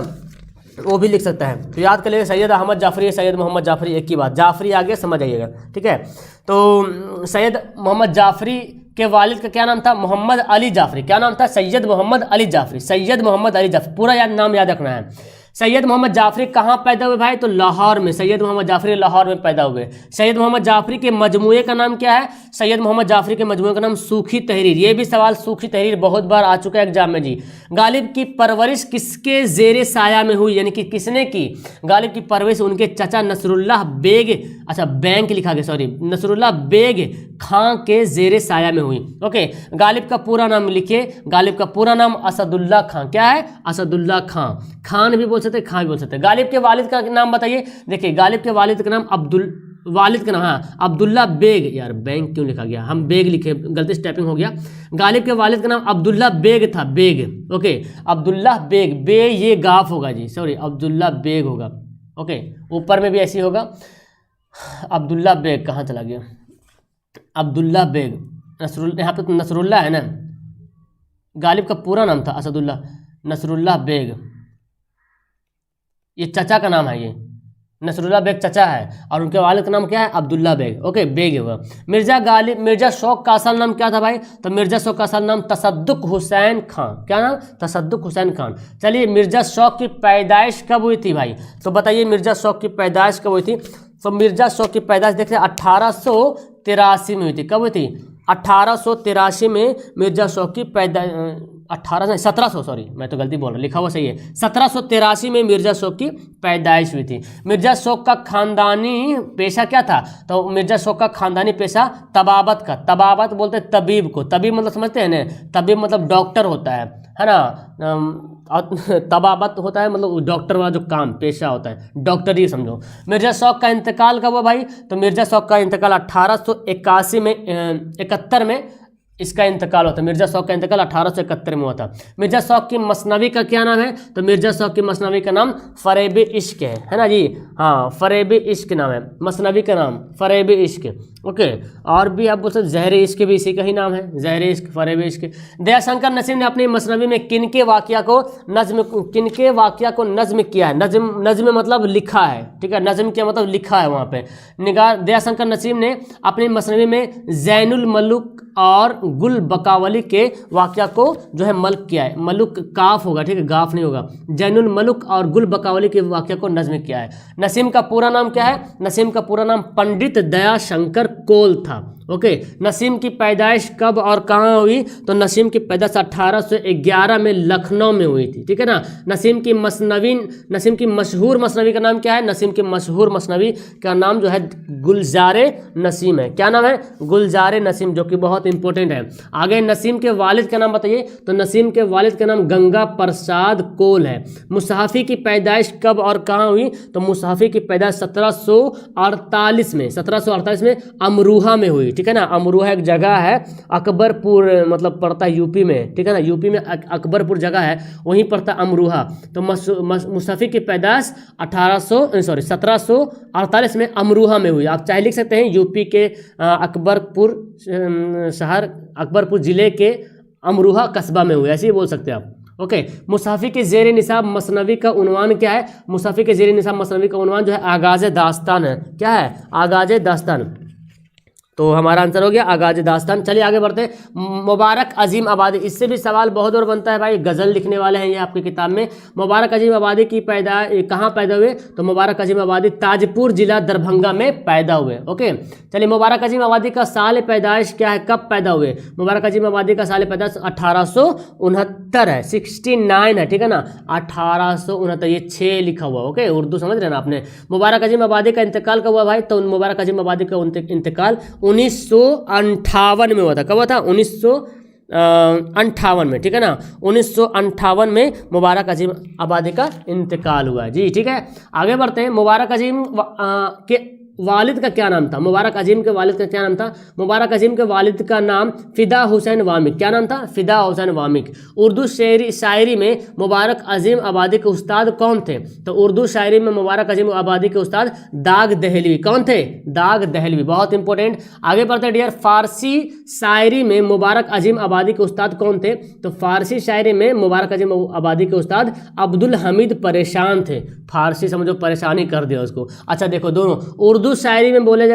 वो भी लिख सकता है। तो याद कर लीजिए सैयद अहमद जाफरी, सैयद मोहम्मद जाफरी एक ही बात, जाफरी आगे समझ आइएगा, ठीक है। तो सैयद मोहम्मद जाफरी के वालिद का क्या नाम था? मोहम्मद अली जाफरी। क्या नाम था? सैयद मोहम्मद अली जाफरी, सैयद मोहम्मद अली जाफरी, पूरा नाम याद रखना है। सैयद मोहम्मद जाफरी कहाँ पैदा हुए भाई? तो लाहौर में। सैयद मोहम्मद जाफरी लाहौर में पैदा हुए। सैयद मोहम्मद जाफरी के मजमूए का नाम क्या है? सैयद मोहम्मद जाफरी के मजमूए का नाम सूखी तहरीर। ये भी सवाल सूखी तहरीर बहुत बार आ चुका है एग्जाम में जी। गालिब की परवरिश किसके जेरे साया में हुई, यानी कि किसने की? गालिब की परवरिश उनके चाचा नसरुल्लाह बेग, अच्छा बैंक लिखा गया, सॉरी, नसरुल्लाह बेग खां के जेरे साया में हुई। ओके, गालिब का पूरा नाम लिखिए। गालिब का पूरा नाम असदुल्ला खां। क्या है? असदुल्ला खां। खान भी बोल सकते, खां भी बोल सकते। गालिब के वालिद का नाम बताइए। देखिए गालिब के वालिद का नाम वालिद का नाम, हाँ, अब्दुल्ला बेग, यार बैंक क्यों लिखा गया, हम बेग लिखे, गलती से टाइपिंग हो गया। गालिब के वालिद का नाम अब्दुल्ला बेग था, बेग। ओके, अब्दुल्ला बेग, बे ये गाफ होगा जी, सॉरी, अब्दुल्ला बेग होगा। ओके, ऊपर में भी ऐसी होगा। अब्दुल्ला बेग कहाँ चला गया? अब्दुल्ला बेग, यहाँ पे तो नसरुल्ला है ना। गालिब का पूरा नाम था असदुल्ला नसरुल्लाह बेग, ये चचा का नाम है, ये नसरुल्लाह बेग चचा है, और उनके वालिद का नाम क्या है? अब्दुल्ला बेग। ओके, बेग है वह। मिर्जा शौक का असल नाम क्या था भाई? तो मिर्जा शौक का असल नाम तसद्दुक हुसैन खां। क्या नाम? तसद्दुक हुसैन खान। चलिए, मिर्जा शौक की पैदाइश कब हुई थी भाई? तो बताइए मिर्जा शौक की पैदाइश कब हुई थी? तो मिर्जा शौक की पैदाइश देखते हैं 1883 में हुई थी। कब हुई थी? 1883 में मिर्जा शौक की पैदाइश, 1700, सॉरी मैं तो गलती बोल रहा, लिखा हुआ सही है, 1783 में मिर्जा शौक की पैदाइश हुई थी। मिर्जा शौक का खानदानी पेशा क्या था? तो मिर्जा शौक का खानदानी पेशा तबाबत का, तबाबत बोलते हैं तबीब को, तबीब मतलब समझते हैं ना, तबीब मतलब डॉक्टर होता है ना, तबाबत होता है मतलब डॉक्टर वाला जो काम पेशा होता है, डॉक्टरी समझो। मिर्जा शौक का इंतकाल कब हुआ भाई? तो मिर्जा शौक का इंतकाल 1881 में, 71 में इसका इंतकाल होता है। मिर्जा शौक का इंतकाल 1871 में हुआ था। मिर्जा शौक की मसनवी का क्या नाम है? तो मिर्जा शौक की मसनवी का नाम फरेब इश्क है ना जी, हाँ, फरेब इश्क नाम है मसनवी का नाम, फरेब इश्क। ओके, और भी आप बोल सकते जहर इश्क भी इसी का ही नाम है, जहर इश्क, फरेब इश्क। दयाशंकर नसीम ने अपनी मसनवी में किनके वाक़या को नज़्म किया है? नज़्म मतलब लिखा है, ठीक है, नज़्म क्या मतलब लिखा है वहाँ पे। निगार दयाशंकर नसीम ने अपनी मसनवी में जैनुल मलुक और गुल बकावली के वाक़या को जो है मल्क किया है। मलुक काफ होगा, ठीक है, गाफ नहीं होगा। जैनुल मलुक और गुल बकावली के वाक़या को नज़्म किया है। नसीम का पूरा नाम क्या है? नसीम का पूरा नाम पंडित दयाशंकर कोल था। ओके, नसीम की पैदाइश कब और कहाँ हुई? तो नसीम की पैदाइश 1811 में लखनऊ में हुई थी, ठीक है ना। नसीम की मशहूर मसनवी का नाम क्या है? नसीम की मशहूर मसनवी का नाम जो है गुलजारे नसीम है। क्या नाम है? गुलजारे नसीम, जो कि बहुत इंपॉर्टेंट है। आगे नसीम के वालिद का नाम बताइए। तो नसीम के वालिद का नाम गंगा प्रसाद कोल है। मुसाफी की पैदाइश कब और कहाँ हुई? तो मुसाफी की पैदाइश 1748 में अमरोहा में हुई, ठीक है ना। अमरोहा एक जगह है, अकबरपुर मतलब पड़ता है यूपी में, ठीक है ना। यूपी में अकबरपुर जगह है, वहीं पड़ता अमरोहा। तो मुसाफी की पैदाइश 1748 में अमरोहा में हुई। आप चाहे लिख सकते हैं यूपी के अकबरपुर शहर, अकबरपुर जिले के अमरोहा कस्बा में हुई, ऐसे ही बोल सकते हैं आप। ओके, मुसाफी के ज़ेर निसाब मसनवी का उन्वान क्या है? मुसाफी के ज़ेर निसाब मसनवी का उन्वान जो है आगाज़ दास्तान है। क्या है? आगाज़ दास्तान। तो हमारा आंसर हो गया आगाज़ दास्तान। चलिए आगे बढ़ते हैं। मुबारक अजीम आबादी, इससे भी सवाल बहुत और बनता है भाई। गज़ल लिखने वाले हैं ये आपकी किताब में। मुबारक अजीम आबादी की कहाँ पैदा हुए? तो मुबारक अजीम आबादी ताजपुर जिला दरभंगा में पैदा हुए। ओके, चलिए मुबारक अजीम आबादी का साल पैदाइश क्या है? कब पैदा हुए? मुबारक अजीम आबादी का साल पैदाइश 1869 है, 69 है, ठीक है ना। 1869, ये 6 लिखा हुआ। ओके, उर्दू समझ रहे हैं ना आपने। मुबारक अजीम आबादी का इंतकाल कब हुआ भाई? तो मुबारक अजीम आबादी का इंतकाल 1958 में हुआ था। कब हुआ था? 1958 में, ठीक है ना। 1958 में मुबारक अजीम आबादी का इंतकाल हुआ है जी, ठीक है। आगे बढ़ते हैं। मुबारक अजीम के वालिद का क्या नाम था? मुबारक अजीम के वालिद का क्या नाम था? मुबारक अजीम के वालिद का नाम फिदा हुसैन वामिक। क्या नाम था? फिदा हुसैन वामिक। उर्दू शायरी में मुबारक अजीम आबादी के उस्ताद कौन थे? तो उर्दू शायरी में मुबारक अजीम आबादी के उस्ताद दाग दहलवी। कौन थे? दाग दहलवी, बहुत इंपॉर्टेंट। आगे बढ़ते हैं डियर। फारसी शायरी में मुबारक अजीम आबादी के उस्ताद कौन थे? तो फारसी शायरी में मुबारक अजीम आबादी के उस्ताद अब्दुल हमीद परेशान थे। फारसी समझो परेशानी कर दिया उसको। अच्छा देखो, दोनों उर्दू शायरी में बोला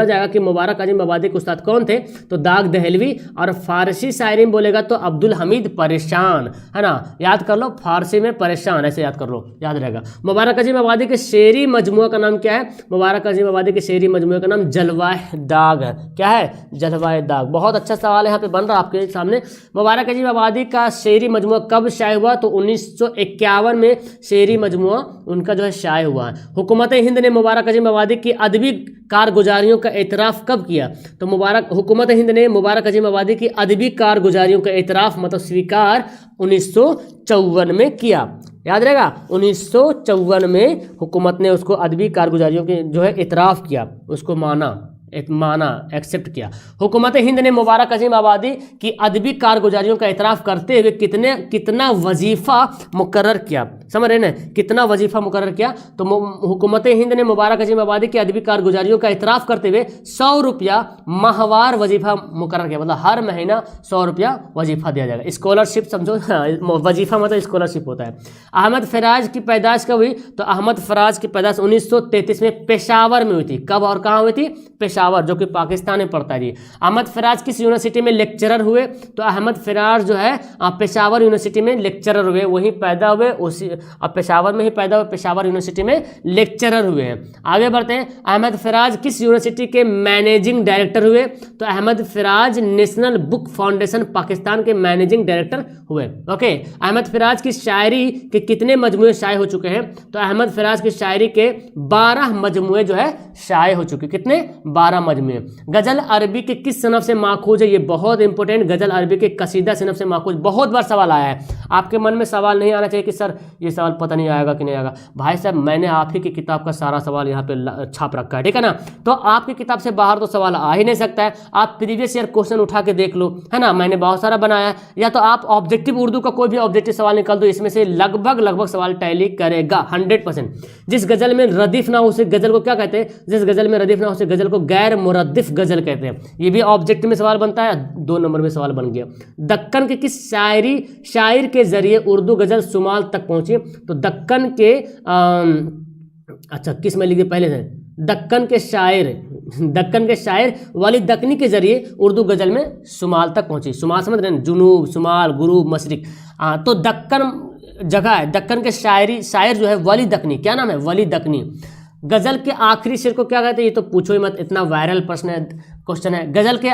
जाएगा कि मुबारक अजीम आबादी के उस्ताद कौन थे? तो दाग दहलवी। और फारसी शायरी में बोलेगा तो अब्दुल हमीद परेशान, है ना। याद कर लो, फारसी में परेशान, ऐसे याद कर लो, याद रहेगा। मुबारक अजीम आबादी के शेरी मजमुआ का नाम क्या है? मुबारक अजीम आबादी के शेरी मजमुए का नाम जलवाए दाग है। क्या है? जलवाए दाग। बहुत अच्छा सवाल यहाँ पे बन रहा है आपके सामने। मुबारक अजीम आबादी का शेरी मजमुआ कब शाये हुआ? तो 1951 में शेरी मजमुआ उनका जो है शाये हुआ है। हुकूमत हिंद ने मुबारक अजीम आबादी की अदबी कारगुजारियों का एतराफ़ कब किया? तो हुकूमत हिंद ने मुबारक अजीम आबादी की अदबी कारगुजारियों का एतराफ़ मतलब स्वीकार 1954 में किया। याद रहेगा, 1954 में हुकूमत ने उसको अदबी कारगुजारियों के जो है एतराफ़ किया, उसको एक्सेप्ट किया। हुकूमत हिंद ने मुबारक अजीम आबादी की अदबी कारगुजारियों का एतराफ़ करते हुए कितना वजीफ़ा मुकर्रर किया? समझ रहे ना, कितना वजीफ़ा मुकर्रर किया? तो हुकूमत हिंद ने मुबारक अजीम आबादी की अदबी कारगुजारियों का एतराफ़ करते हुए 100 रुपया माहवार वजीफ़ा मुकर्रर किया, मतलब हर महीना 100 रुपया वजीफ़ा दिया जाएगा। स्कॉलरशिप समझो, वजीफ़ा मतलब स्कॉलरशिप होता है। अहमद फराज की पैदाइश कब हुई? तो अहमद फराज की पैदाइश 1933 में पेशावर में हुई थी। कब और कहाँ हुई थी? पेशावर, जो कि पाकिस्तान में पड़ता है जी। अहमद फराज किस यूनिवर्सिटी में लेक्चरर हुए? तो अहमद फराज जो है पेशावर यूनिवर्सिटी में लेक्चरर हुए, वहीं पैदा हुए, उसी पेशावर में ही पैदा हुए, पेशावर यूनिवर्सिटी में लेक्चरर हुए हैं। आगे बढ़ते हैं। अहमद फराज किस यूनिवर्सिटी के मैनेजिंग डायरेक्टर हुए? तो Ahmad Faraz National Book Foundation Pakistan के मैनेजिंग डायरेक्टर हुए। ओके, अहमद फराज की शायरी के कितने मजमूए शाये हो चुके हैं? तो अहमद फराज की शायरी के 12 मजमूए जो है शाये हो चुके। कितने? 12 मजमूए। गज़ल अरबी के किस सनफ से माखूज है? ये बहुत इंपॉर्टेंट। गज़ल अरबी के कसीदा सनफ से माखूज, बहुत बार सवाल आया है। आपके मन में सवाल नहीं आना चाहिए कि सर ये सवाल पता नहीं आएगा कि नहीं आएगा। भाई साहब, मैंने आप ही की किताब का सारा सवाल यहाँ पे छाप रखा है, ठीक है ना। तो आपकी किताब से बाहर तो सवाल आ ही नहीं सकता है। आप प्रीवियस ईयर क्वेश्चन उठा के देख लो, है ना। मैंने बहुत सारा बनाया है। या तो आप ऑब्जेक्टिव उर्दू का कोई भी ऑब्जेक्टिव सवाल निकाल दो, इसमें से लगभग सवाल टैली करेगा 100%। जिस गज़ल में रदीफ ना हो उसे गज़ल को क्या कहते हैं? जिस गज़ल में रदीफ ना हो उसे गज़ल को गैर मुरद्दिफ गज़ल कहते हैं। ये भी ऑब्जेक्टिव में सवाल बनता है, 2 नंबर में सवाल बन गया। दक्कन के किस शायर के जरिए उर्दू गज़ल शुमाल तक पहुंची? तो दक्कन के अच्छा किस में लिखे पहले से? दक्कन के शायर वालिद दक्कनी के जरिए उर्दू गज़ल में शुमाल तक पहुंची। शुमाल समझ रहे हैं? जुनूब, शुमाल, गुरूब, मशरिक। तो दक्कन जगह है। दक्कन के शायर जो है वली दक्कनी, क्या नाम है? वली दक्कनी। गजल के आखिरी शेर को क्या कहते हैं? ये तो पूछो ही मत, इतना वायरल प्रश्न है, क्वेश्चन है। गजल के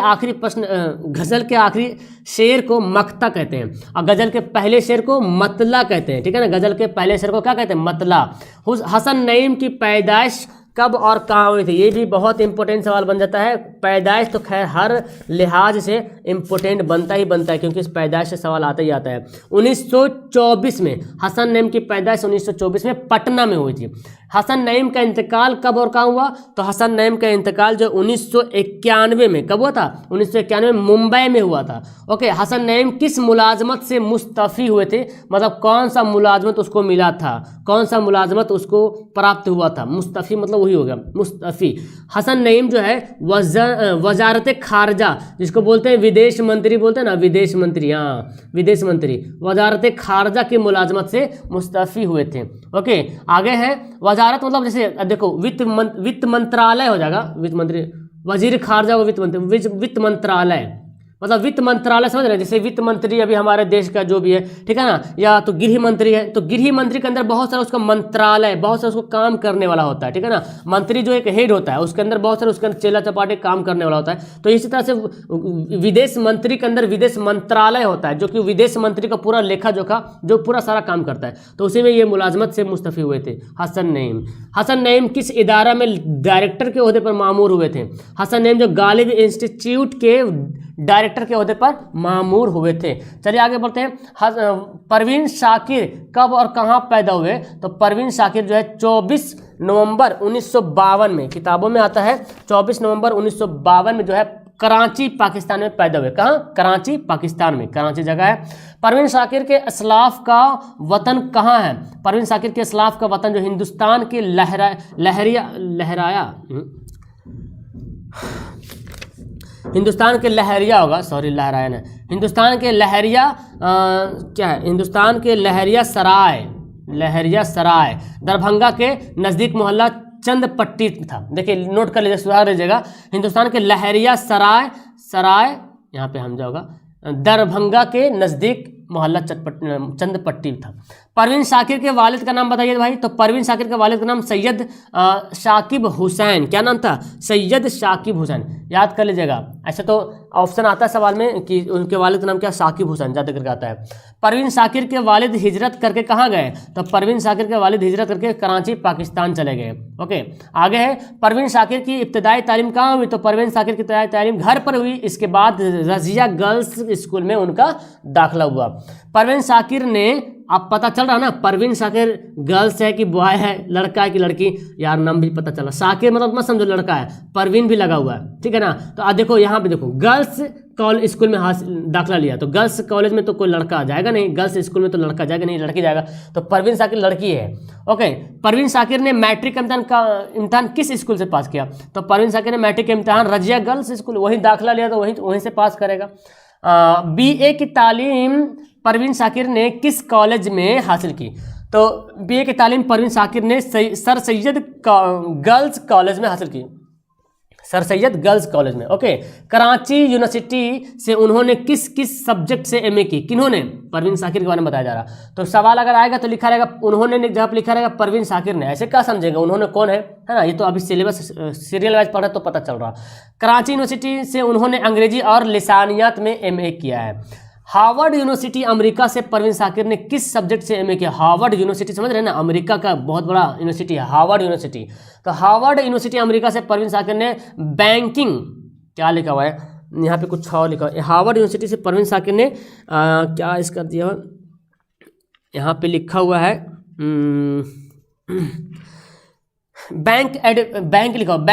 आखिरी शेर को मक्ता कहते हैं और गजल के पहले शेर को मतला कहते हैं, ठीक है ना। गजल के पहले शेर को क्या कहते हैं? मतला। हसन नईम की पैदाइश कब और कहाँ हुई थी? ये भी बहुत इंपॉर्टेंट सवाल बन जाता है। पैदाइश तो खैर हर लिहाज से इंपॉर्टेंट बनता ही बनता है, क्योंकि इस पैदाइश से सवाल आता ही आता है। 1924 में हसन नईम की पैदाइश 1924 में पटना में हुई थी। हसन नईम का इंतकाल कब और कहाँ हुआ? तो हसन नईम का इंतकाल जो 1991 में, कब हुआ था? 1991 में मुंबई में हुआ था। ओके, हसन नईम किस मुलाजमत से मुस्तफ़ी हुए थे? मतलब कौन सा मुलाजमत उसको मिला था, कौन सा मुलाजमत उसको प्राप्त हुआ था? मुस्तफ़ी मतलब वही हो गया, मुस्तफ़ी। हसन नईम जो है वजारत खारजा, जिसको बोलते हैं विदेश मंत्री, बोलते हैं ना विदेश मंत्री, हाँ विदेश मंत्री, वजारत खारजा की मुलाजमत से मुस्तफ़ी हुए थे। ओके, आगे है वजारत, मतलब जैसे देखो वित्त मंत्रालय हो जाएगा, वित्त मंत्री, वजीर खारजा को वित्त मंत्रालय, मतलब वित्त मंत्रालय समझ रहे हैं। जैसे वित्त मंत्री अभी हमारे देश का जो भी है, ठीक है ना, या तो गृह मंत्री है, तो गृह मंत्री के अंदर बहुत सारा उसका मंत्रालय, बहुत सारा उसको काम करने वाला होता है, ठीक है ना। मंत्री जो एक हेड होता है, उसके अंदर बहुत सारे उसके अंदर चेला चपाटे काम करने वाला होता है। तो इसी तरह से विदेश मंत्री के अंदर विदेश मंत्रालय होता है, जो कि विदेश मंत्री का पूरा लेखा जोखा जो पूरा सारा काम करता है। तो उसी में ये मुलाजमत से मुस्तफ़ी हुए थे हसन नईम। हसन नईम किस इदारा में डायरेक्टर के ओहदे पर मामूर हुए थे? हसन नईम जो गालिब इंस्टीट्यूट के डायरेक्टर के ओहदे पर मामूर हुए थे। चलिए आगे बढ़ते हैं। परवीन शाकिर कब और कहाँ पैदा हुए? तो परवीन शाकिर जो है 24 नवंबर 1952 में, किताबों में आता है 24 नवंबर 1952 में जो है कराची पाकिस्तान में पैदा हुए। कहाँ? कराची पाकिस्तान में, कराची जगह है। परवीन शाकिर के असलाफ का वतन कहाँ है? परवीन शाकिर के असलाफ का वतन जो हिंदुस्तान के हिंदुस्तान के लहरिया होगा, सॉरी लहराया ना, हिंदुस्तान के लहरिया क्या है? हिंदुस्तान के लहरिया सराय दरभंगा के नज़दीक मोहल्ला चंदपट्टी था। देखिए नोट कर लीजिए, सुधार लीजिएगा। हिंदुस्तान के लहरिया सराय यहाँ पे हमजा होगा, दरभंगा के नज़दीक मोहल्ला चंदपट्टी था। परवीन शाकिर के वालिद का नाम बताइए भाई। तो परवीन शाकिर के वालिद का नाम सैयद शाकिब हुसैन, क्या नाम था? सैयद शाकिब हुसैन, याद कर लीजिएगा। ऐसे तो ऑप्शन आता है सवाल में कि उनके वालिद का नाम क्या? शाकिब हुसैन, ज़्यादा करके आता है। परवीन शाकिर के वालिद हिजरत करके कहाँ गए? तो परवीन शाकिर के वालिद हिजरत करके कराची पाकिस्तान चले गए। ओके, आगे है परवीन शाकिर की इब्तदाई तालीम कहाँ हुई? तो परवीन शाकिर की इब्तदाई तालीम घर पर हुई, इसके बाद रजिया गर्ल्स स्कूल में उनका दाखिला हुआ। परवीन शाकिर ने, अब पता चल रहा ना परवीन शाकिर गर्ल्स है कि बॉय है, लड़का है कि लड़की, यार नाम भी पता चला। शाकिर मतलब मत समझो लड़का है, परवीन भी लगा हुआ है, ठीक है ना। तो देखो यहाँ पे देखो, गर्ल्स कॉलेज स्कूल में दाखिला लिया, तो गर्ल्स कॉलेज में तो कोई लड़का जाएगा नहीं, गर्ल्स स्कूल में तो लड़का जाएगा नहीं, लड़की जाएगा। तो परवीन शाकिर लड़की है। ओके, परवीन शाकिर ने मैट्रिक का इम्तहान किस स्कूल से पास किया? तो परवीन शाकिर ने मैट्रिक का इम्तहान रजिया गर्ल्स स्कूल, वहीं दाखिला लिया, तो वहीं से पास करेगा। बीए की तालीम परवीन शाकिर ने किस कॉलेज में हासिल की? तो बीए की तालीम परवीन शाकिर ने सर सैयद गर्ल्स कॉलेज में हासिल की, सर सैयद गर्ल्स कॉलेज में। ओके, कराची यूनिवर्सिटी से उन्होंने किस किस सब्जेक्ट से एमए की? किन्होंने? परवीन शाकिर के बारे में बताया जा रहा। तो सवाल अगर आएगा तो लिखा रहेगा उन्होंने, जहाँ पर लिखा रहेगा परवीन शाकिर ने, ऐसे क्या समझेगा उन्होंने कौन है ना। ये तो अभी सिलेबस सीरियल वाइज पढ़ा तो पता चल रहा। कराची यूनिवर्सिटी से उन्होंने अंग्रेजी और लिसानियात में एमए किया है। हार्वर्ड यूनिवर्सिटी अमेरिका से परवीन शाकिर ने किस सब्जेक्ट से एमए किया? हार्वर्ड यूनिवर्सिटी समझ रहे हैं ना, अमेरिका का बहुत बड़ा यूनिवर्सिटी है हार्वर्ड यूनिवर्सिटी। तो हार्वर्ड यूनिवर्सिटी अमेरिका से परवीन शाकिर ने बैंकिंग, क्या लिखा हुआ है यहाँ पे, कुछ और लिखा हुआ है। हार्वर्ड यूनिवर्सिटी से परवीन शाकिर ने क्या इसका दिया, यहाँ पे लिखा हुआ है बैंक लिखा हुआ,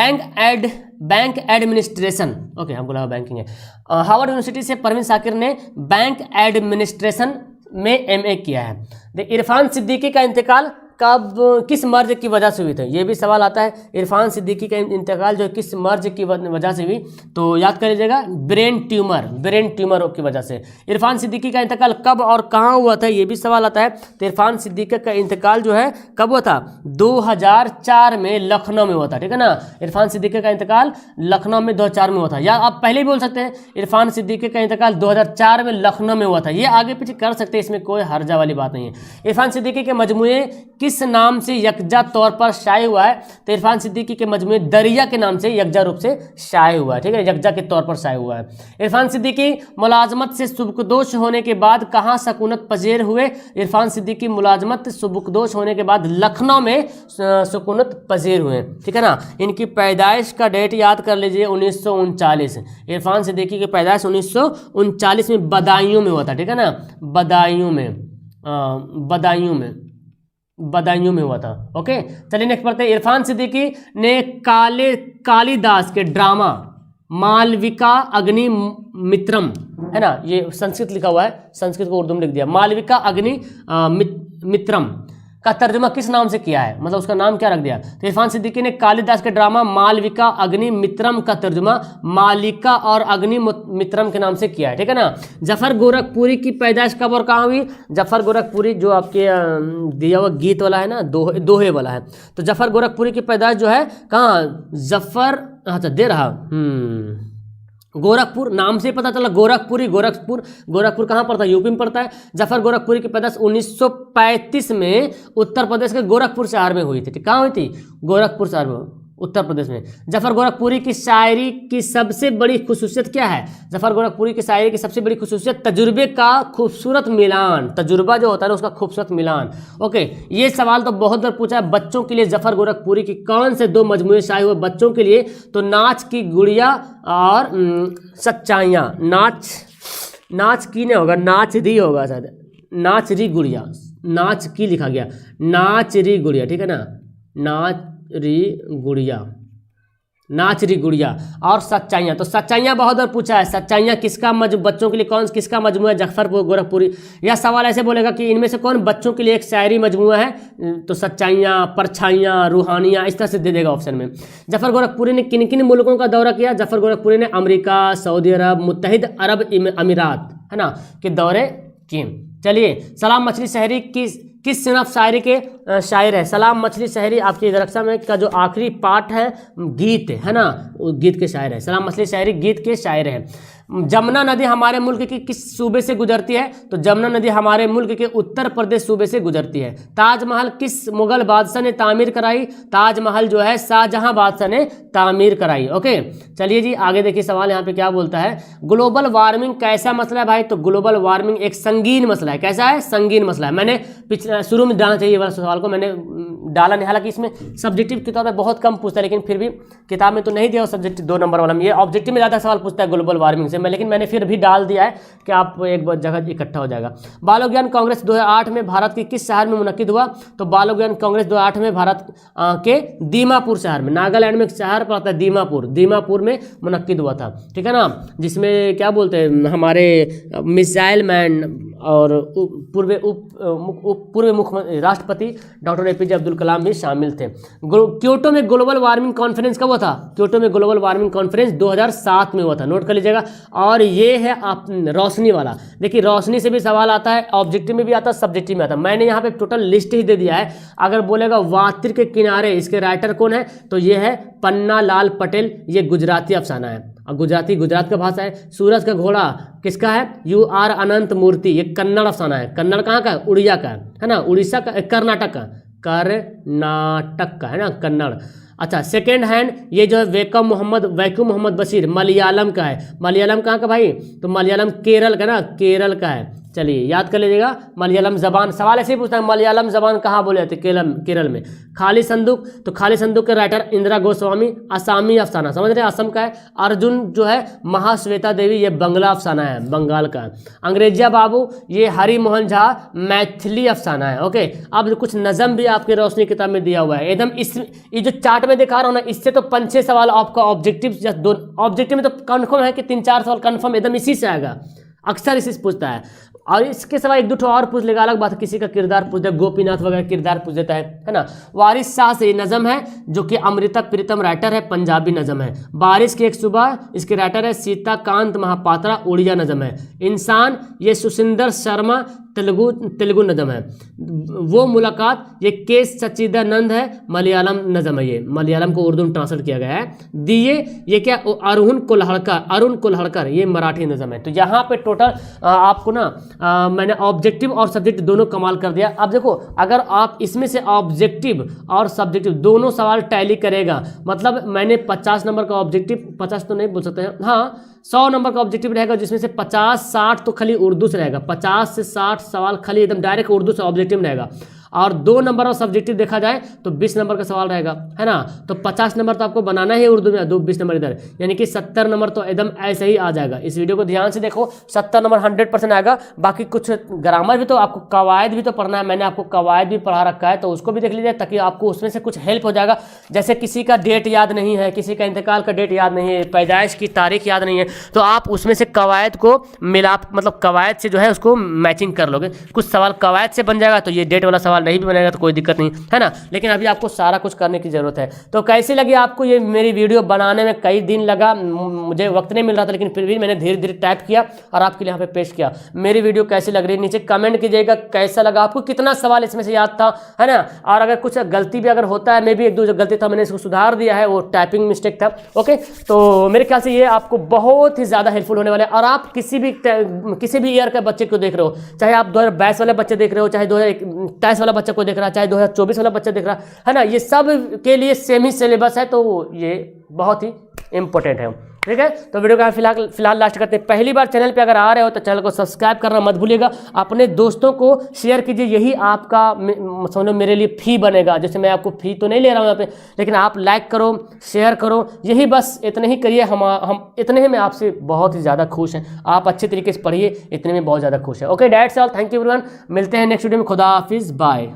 बैंक एडमिनिस्ट्रेशन। ओके, हमको लगा बैंकिंग है। हार्वर्ड यूनिवर्सिटी से परवीन शाकिर ने बैंक एडमिनिस्ट्रेशन में एमए किया है। इरफान सिद्दीकी का इंतकाल कब, किस मर्ज की वजह से हुई थी? ये भी सवाल आता है। इरफान सिद्दीकी का इंतकाल जो किस मर्ज की वजह से हुई? तो याद कर लीजिएगा, ब्रेन ट्यूमर की वजह से। इरफान सिद्दीकी का इंतकाल कब और कहाँ हुआ था? ये भी सवाल आता है। तो इरफान सिद्दीकी का इंतकाल जो है कब हुआ था? 2004 में लखनऊ में हुआ था, ठीक है ना। इरफान सिद्दीकी का इंतकाल लखनऊ में 2004 में हुआ था, या आप पहले भी बोल सकते हैं इरफान सिद्दीकी का इंतकाल 2004 में लखनऊ में हुआ था। ये आगे पीछे कर सकते हैं, इसमें कोई हर्जा वाली बात नहीं है। इरफान सिद्दीकी के मजमूए किस नाम से यकजा तौर पर शाये हुआ है? तो इरफान सिद्दीकी के मजमूए दरिया के नाम से यकजा रूप से शाये हुआ है, ठीक है, यकजा के तौर पर शाये हुआ है। इरफान सिद्दीकी मुलाजमत से सुबकदोश होने के बाद कहाँ सकूनत पजीर हुए? इरफान सिद्दीकी मुलाजमत सुबकदोश होने के बाद लखनऊ में सकूनत पजीर हुए, ठीक है ना। इनकी पैदाइश का डेट याद कर लीजिए 1939। इरफान सिद्दीकी की पैदाइश 1939 में बदायूं में हुआ था, ठीक है ना, बदायूं में हुआ था। ओके, चलिए नेक्स्ट पढ़ते हैं। इरफान सिद्दीकी ने कालिदास के ड्रामा मालविका अग्निमित्रम, है ना, ये संस्कृत लिखा हुआ है, संस्कृत को उर्दू में लिख दिया, मालविका अग्निमित्रम का तर्जुमा किस नाम से किया है, मतलब उसका नाम क्या रख दिया? तो इरफान सिद्दीकी ने कालिदास के ड्रामा मालविका अग्निमित्रम का तर्जुमा मालिका और अग्निमित्रम के नाम से किया है, ठीक है ना। जफर गोरखपुरी की पैदाइश कब और कहाँ हुई? जफर गोरखपुरी जो आपके दिया हुआ गीत वाला है ना, दोहे वाला है, तो जफर गोरखपुरी की पैदाइश जो है कहाँ? जफर, अच्छा दे रहा गोरखपुर, नाम से पता चला गोरखपुर कहाँ पड़ता है? यूपी में पड़ता है। जफर गोरखपुरी की पैदाइश 1935 में उत्तर प्रदेश के गोरखपुर शहर में हुई थी। कहाँ हुई थी? गोरखपुर शहर में, उत्तर प्रदेश में। जफर गोरखपुरी की शायरी की सबसे बड़ी खुसूसियत क्या है? जफर गोरखपुरी की शायरी की सबसे बड़ी खुसूसियत तजुर्बे का खूबसूरत मिलान, तजुर्बा जो होता है ना उसका खूबसूरत मिलान। ओके, ये सवाल तो बहुत बार पूछा है बच्चों के लिए। जफर गोरखपुरी की कौन से 2 मजमूए शाये हुए बच्चों के लिए? तो नाच की गुड़िया और सच्चाइयाँ। नाच की नहीं होगा, नाच री होगा शायद, नाच री गुड़िया, नाच की लिखा गया, नाच री गुड़िया, ठीक है ना, नाच री गुड़िया और सच्चाइयाँ। तो सच्चाइयाँ बहुत बार पूछा है, सच्चाइयाँ किसका बच्चों के लिए किसका मजमुआ है? जफर गोरखपुरी। यह सवाल ऐसे बोलेगा कि इनमें से कौन बच्चों के लिए एक शायरी मजमुआ है? तो सच्चाइयाँ, परछाइयाँ, रूहानियाँ, इस तरह से दे देगा ऑप्शन में। जफर गोरखपुरी ने किन किन मुल्कों का दौरा किया? जफर गोरखपुरी ने अमेरिका, सऊदी अरब, मुत्तहिद अरब अमीरात, है ना, के दौरे किए। चलिए, सलाम मछली शहरी किस सिनफ शायरी के शायर है? सलाम मछली शहरी आपकी रक्षा में का जो आखिरी पार्ट है गीत है ना, वो गीत के शायर है। सलाम मछली शहरी गीत के शायर है। जमुना नदी हमारे मुल्क की किस सूबे से गुजरती है? तो जमुना नदी हमारे मुल्क के उत्तर प्रदेश सूबे से गुजरती है। ताजमहल किस मुगल बादशाह ने तामीर कराई? ताजमहल जो है शाहजहां बादशाह ने तामीर कराई। ओके, चलिए जी आगे देखिए सवाल यहाँ पे क्या बोलता है। ग्लोबल वार्मिंग कैसा मसला है भाई? तो ग्लोबल वार्मिंग एक संगीन मसला है। कैसा है? संगीन मसला है। मैंने पिछले शुरू में डालना चाहिए वाला सवाल को, मैंने डाला नहीं, हालांकि इसमें सब्जेक्टिव किताब में बहुत कम पूछता है, लेकिन फिर भी किताब में तो नहीं दिया सब्जेक्टिव 2 नंबर वाला में। ये ऑब्जेक्टिव में ज़्यादा सवाल पूछता है ग्लोबल वार्मिंग से, लेकिन मैंने फिर भी डाल दिया है कि आप एक जगह इकट्ठा हो जाएगा। बाल विज्ञान कांग्रेस 2008 में भारत के किस शहर में मुनक्किद हुआ? तो बाल विज्ञान कांग्रेस 2008 में भारत के दीमापुर शहर में, नागालैंड में एक शहर पड़ता है दीमापुर में मुनक्किद हुआ था, ठीक है ना, जिसमें क्या बोलते हैं हमारे मिसाइल मैन और पूर्व मुख्यमंत्री राष्ट्रपति डॉक्टर APJ अब्दुल कलाम भी शामिल थे। क्योटो में ग्लोबल वार्मिंग कॉन्फ्रेंस कब हुआ था? क्योटो में ग्लोबल वार्मिंग कॉन्फ्रेंस 2007 में हुआ था, नोट कर लीजिएगा। और ये है आप रोशनी वाला, देखिए रोशनी से भी सवाल आता है, ऑब्जेक्टिव में भी आता है, सब्जेक्टिव में आता है। मैंने यहाँ पे टोटल लिस्ट ही दे दिया है। अगर बोलेगा वातिर के किनारे, इसके राइटर कौन है? तो ये है पन्ना लाल पटेल, ये गुजराती अफसाना है और गुजरात का भाषा है। सूरज का घोड़ा किसका है? UR अनंत मूर्ति, ये कन्नड़ अफसाना है। कन्नड़ कहाँ का? उड़िया का है ना, उड़ीसा का, कर्नाटक का है ना, कन्नड़। अच्छा, सेकेंड हैंड ये जो है वैकम मोहम्मद बशीर मलयालम का है। मलयालम कहाँ का भाई? तो मलयालम केरल का ना, केरल का है। चलिए याद कर लीजिएगा, मलयालम जबान सवाल ऐसे ही पूछता है, मलयालम जबान कहाँ बोले जाते? केरल में। खाली संदूक, तो खाली संदूक के राइटर इंदिरा गोस्वामी, असामी अफसाना, समझ रहे हैं, असम का है। अर्जुन जो है महाश्वेता देवी, ये बंगला अफसाना है, बंगाल का है। अंग्रेजिया बाबू, ये हरि मोहन झा, मैथिली अफसाना है। ओके, अब कुछ नज़म भी आपके रोशनी किताब में दिया हुआ है एकदम। ये जो चार्ट में दिखा रहा हूँ ना, इससे तो 5-6 सवाल आपका ऑब्जेक्टिव में तो कन्फर्म है कि 3-4 सवाल कन्फर्म एकदम इसी से आएगा, अक्सर इसी से पूछता है। और इसके सिवा 1-2 और पूछ लेगा, अलग बात है, किसी का किरदार पूछ दे, गोपीनाथ वगैरह किरदार पूछ देता है ना। वारिस शाह से ये नज़म है जो कि अमृता प्रीतम राइटर है, पंजाबी नज़म है। बारिश की एक सुबह, इसके राइटर है सीताकांत महापात्रा, उड़िया नज़म है। इंसान, ये सुसिंदर शर्मा, तेलुगु नज़म है। वो मुलाकात ये के सच्चिदानंद है, मलयालम नज़म है, ये मलयालम को उर्दू में ट्रांसलेट किया गया है। दिए ये क्या अरुण कोल्हड़कर ये मराठी नज़म है। तो यहाँ पे टोटल आपको ना मैंने ऑब्जेक्टिव और सब्जेक्टिव दोनों कमाल कर दिया। अब देखो अगर आप इसमें से ऑब्जेक्टिव और सब्जेक्टिव दोनों सवाल टैली करेगा, मतलब मैंने 50 नंबर का ऑब्जेक्टिव, 50 तो नहीं बोल सकते हैं, हाँ 100 नंबर का ऑब्जेक्टिव रहेगा, जिसमें से 50-60 तो खाली उर्दू से रहेगा, 50 से 60 सवाल खाली एकदम डायरेक्ट उर्दू से ऑब्जेक्टिव रहेगा। और 2 नंबर और सब्जेक्टिव देखा जाए तो 20 नंबर का सवाल रहेगा, है ना। तो 50 नंबर तो आपको बनाना ही उर्दू में, 20 नंबर इधर, यानी कि 70 नंबर तो एकदम ऐसे ही आ जाएगा। इस वीडियो को ध्यान से देखो, 70 नंबर 100% आएगा। बाकी कुछ ग्रामर भी तो आपको, कवायद भी तो पढ़ना है, मैंने आपको कवायद भी पढ़ा रखा है, तो उसको भी देख लीजिए ताकि आपको उसमें से कुछ हेल्प हो जाएगा। जैसे किसी का डेट याद नहीं है, किसी का इंतकाल का डेट याद नहीं है, पैदाइश की तारीख याद नहीं है, तो आप उसमें से कवायद को मतलब कवायद से जो है उसको मैचिंग कर लोगे। कुछ सवाल कवायद से बन जाएगा तो ये डेट वाला सवाल नहीं भी बनेगा तो कोई दिक्कत नहीं, है ना। लेकिन अभी आपको सारा कुछ करने की जरूरत है। तो कैसी लगी आपको ये मेरी वीडियो बनाने में? कई दिन लगा, मुझे वक्त नहीं मिल रहा था, लेकिन फिर भी मैंने धीरे धीरे टाइप किया और आपके लिए यहाँ पे पेश किया। मेरी वीडियो कैसी लग रही है नीचे कमेंट कीजिएगा, कैसा लगा आपको, कितना सवाल इसमें से याद था, है ना। और अगर कुछ गलती भी अगर होता है, मैं भी 1-2 गलती था, मैंने इसको सुधार दिया है, वो टाइपिंग मिस्टेक था। ओके, तो मेरे ख्याल से ये आपको बहुत ही ज़्यादा हेल्पफुल होने वाला है। और आप किसी भी ईयर के बच्चे को देख रहे हो, चाहे आप 2022 वाले बच्चे देख रहे हो, चाहे 2023 वाला बच्चा को देख रहा है, चाहे 2024 वाला बच्चा देख रहा है ना, ये सब के लिए सेम ही सिलेबस है, तो ये बहुत ही इंपॉर्टेंट है। ठीक है, तो वीडियो का फिलहाल लास्ट करते हैं। पहली बार चैनल पे अगर आ रहे हो तो चैनल को सब्सक्राइब करना मत भूलिएगा, अपने दोस्तों को शेयर कीजिए, यही आपका समझो मेरे लिए फी बनेगा। जैसे मैं आपको फी तो नहीं ले रहा हूँ यहाँ पे, लेकिन आप लाइक करो, शेयर करो, यही बस इतने ही करिए। हम इतने ही में आपसे बहुत ही ज़्यादा खुश हैं। आप अच्छे तरीके से पढ़िए, इतने में बहुत ज़्यादा खुश है। Okay, that's all, thank you everyone, मिलते हैं नेक्स्ट वीडियो में। खुदा हाफिज़, बाय।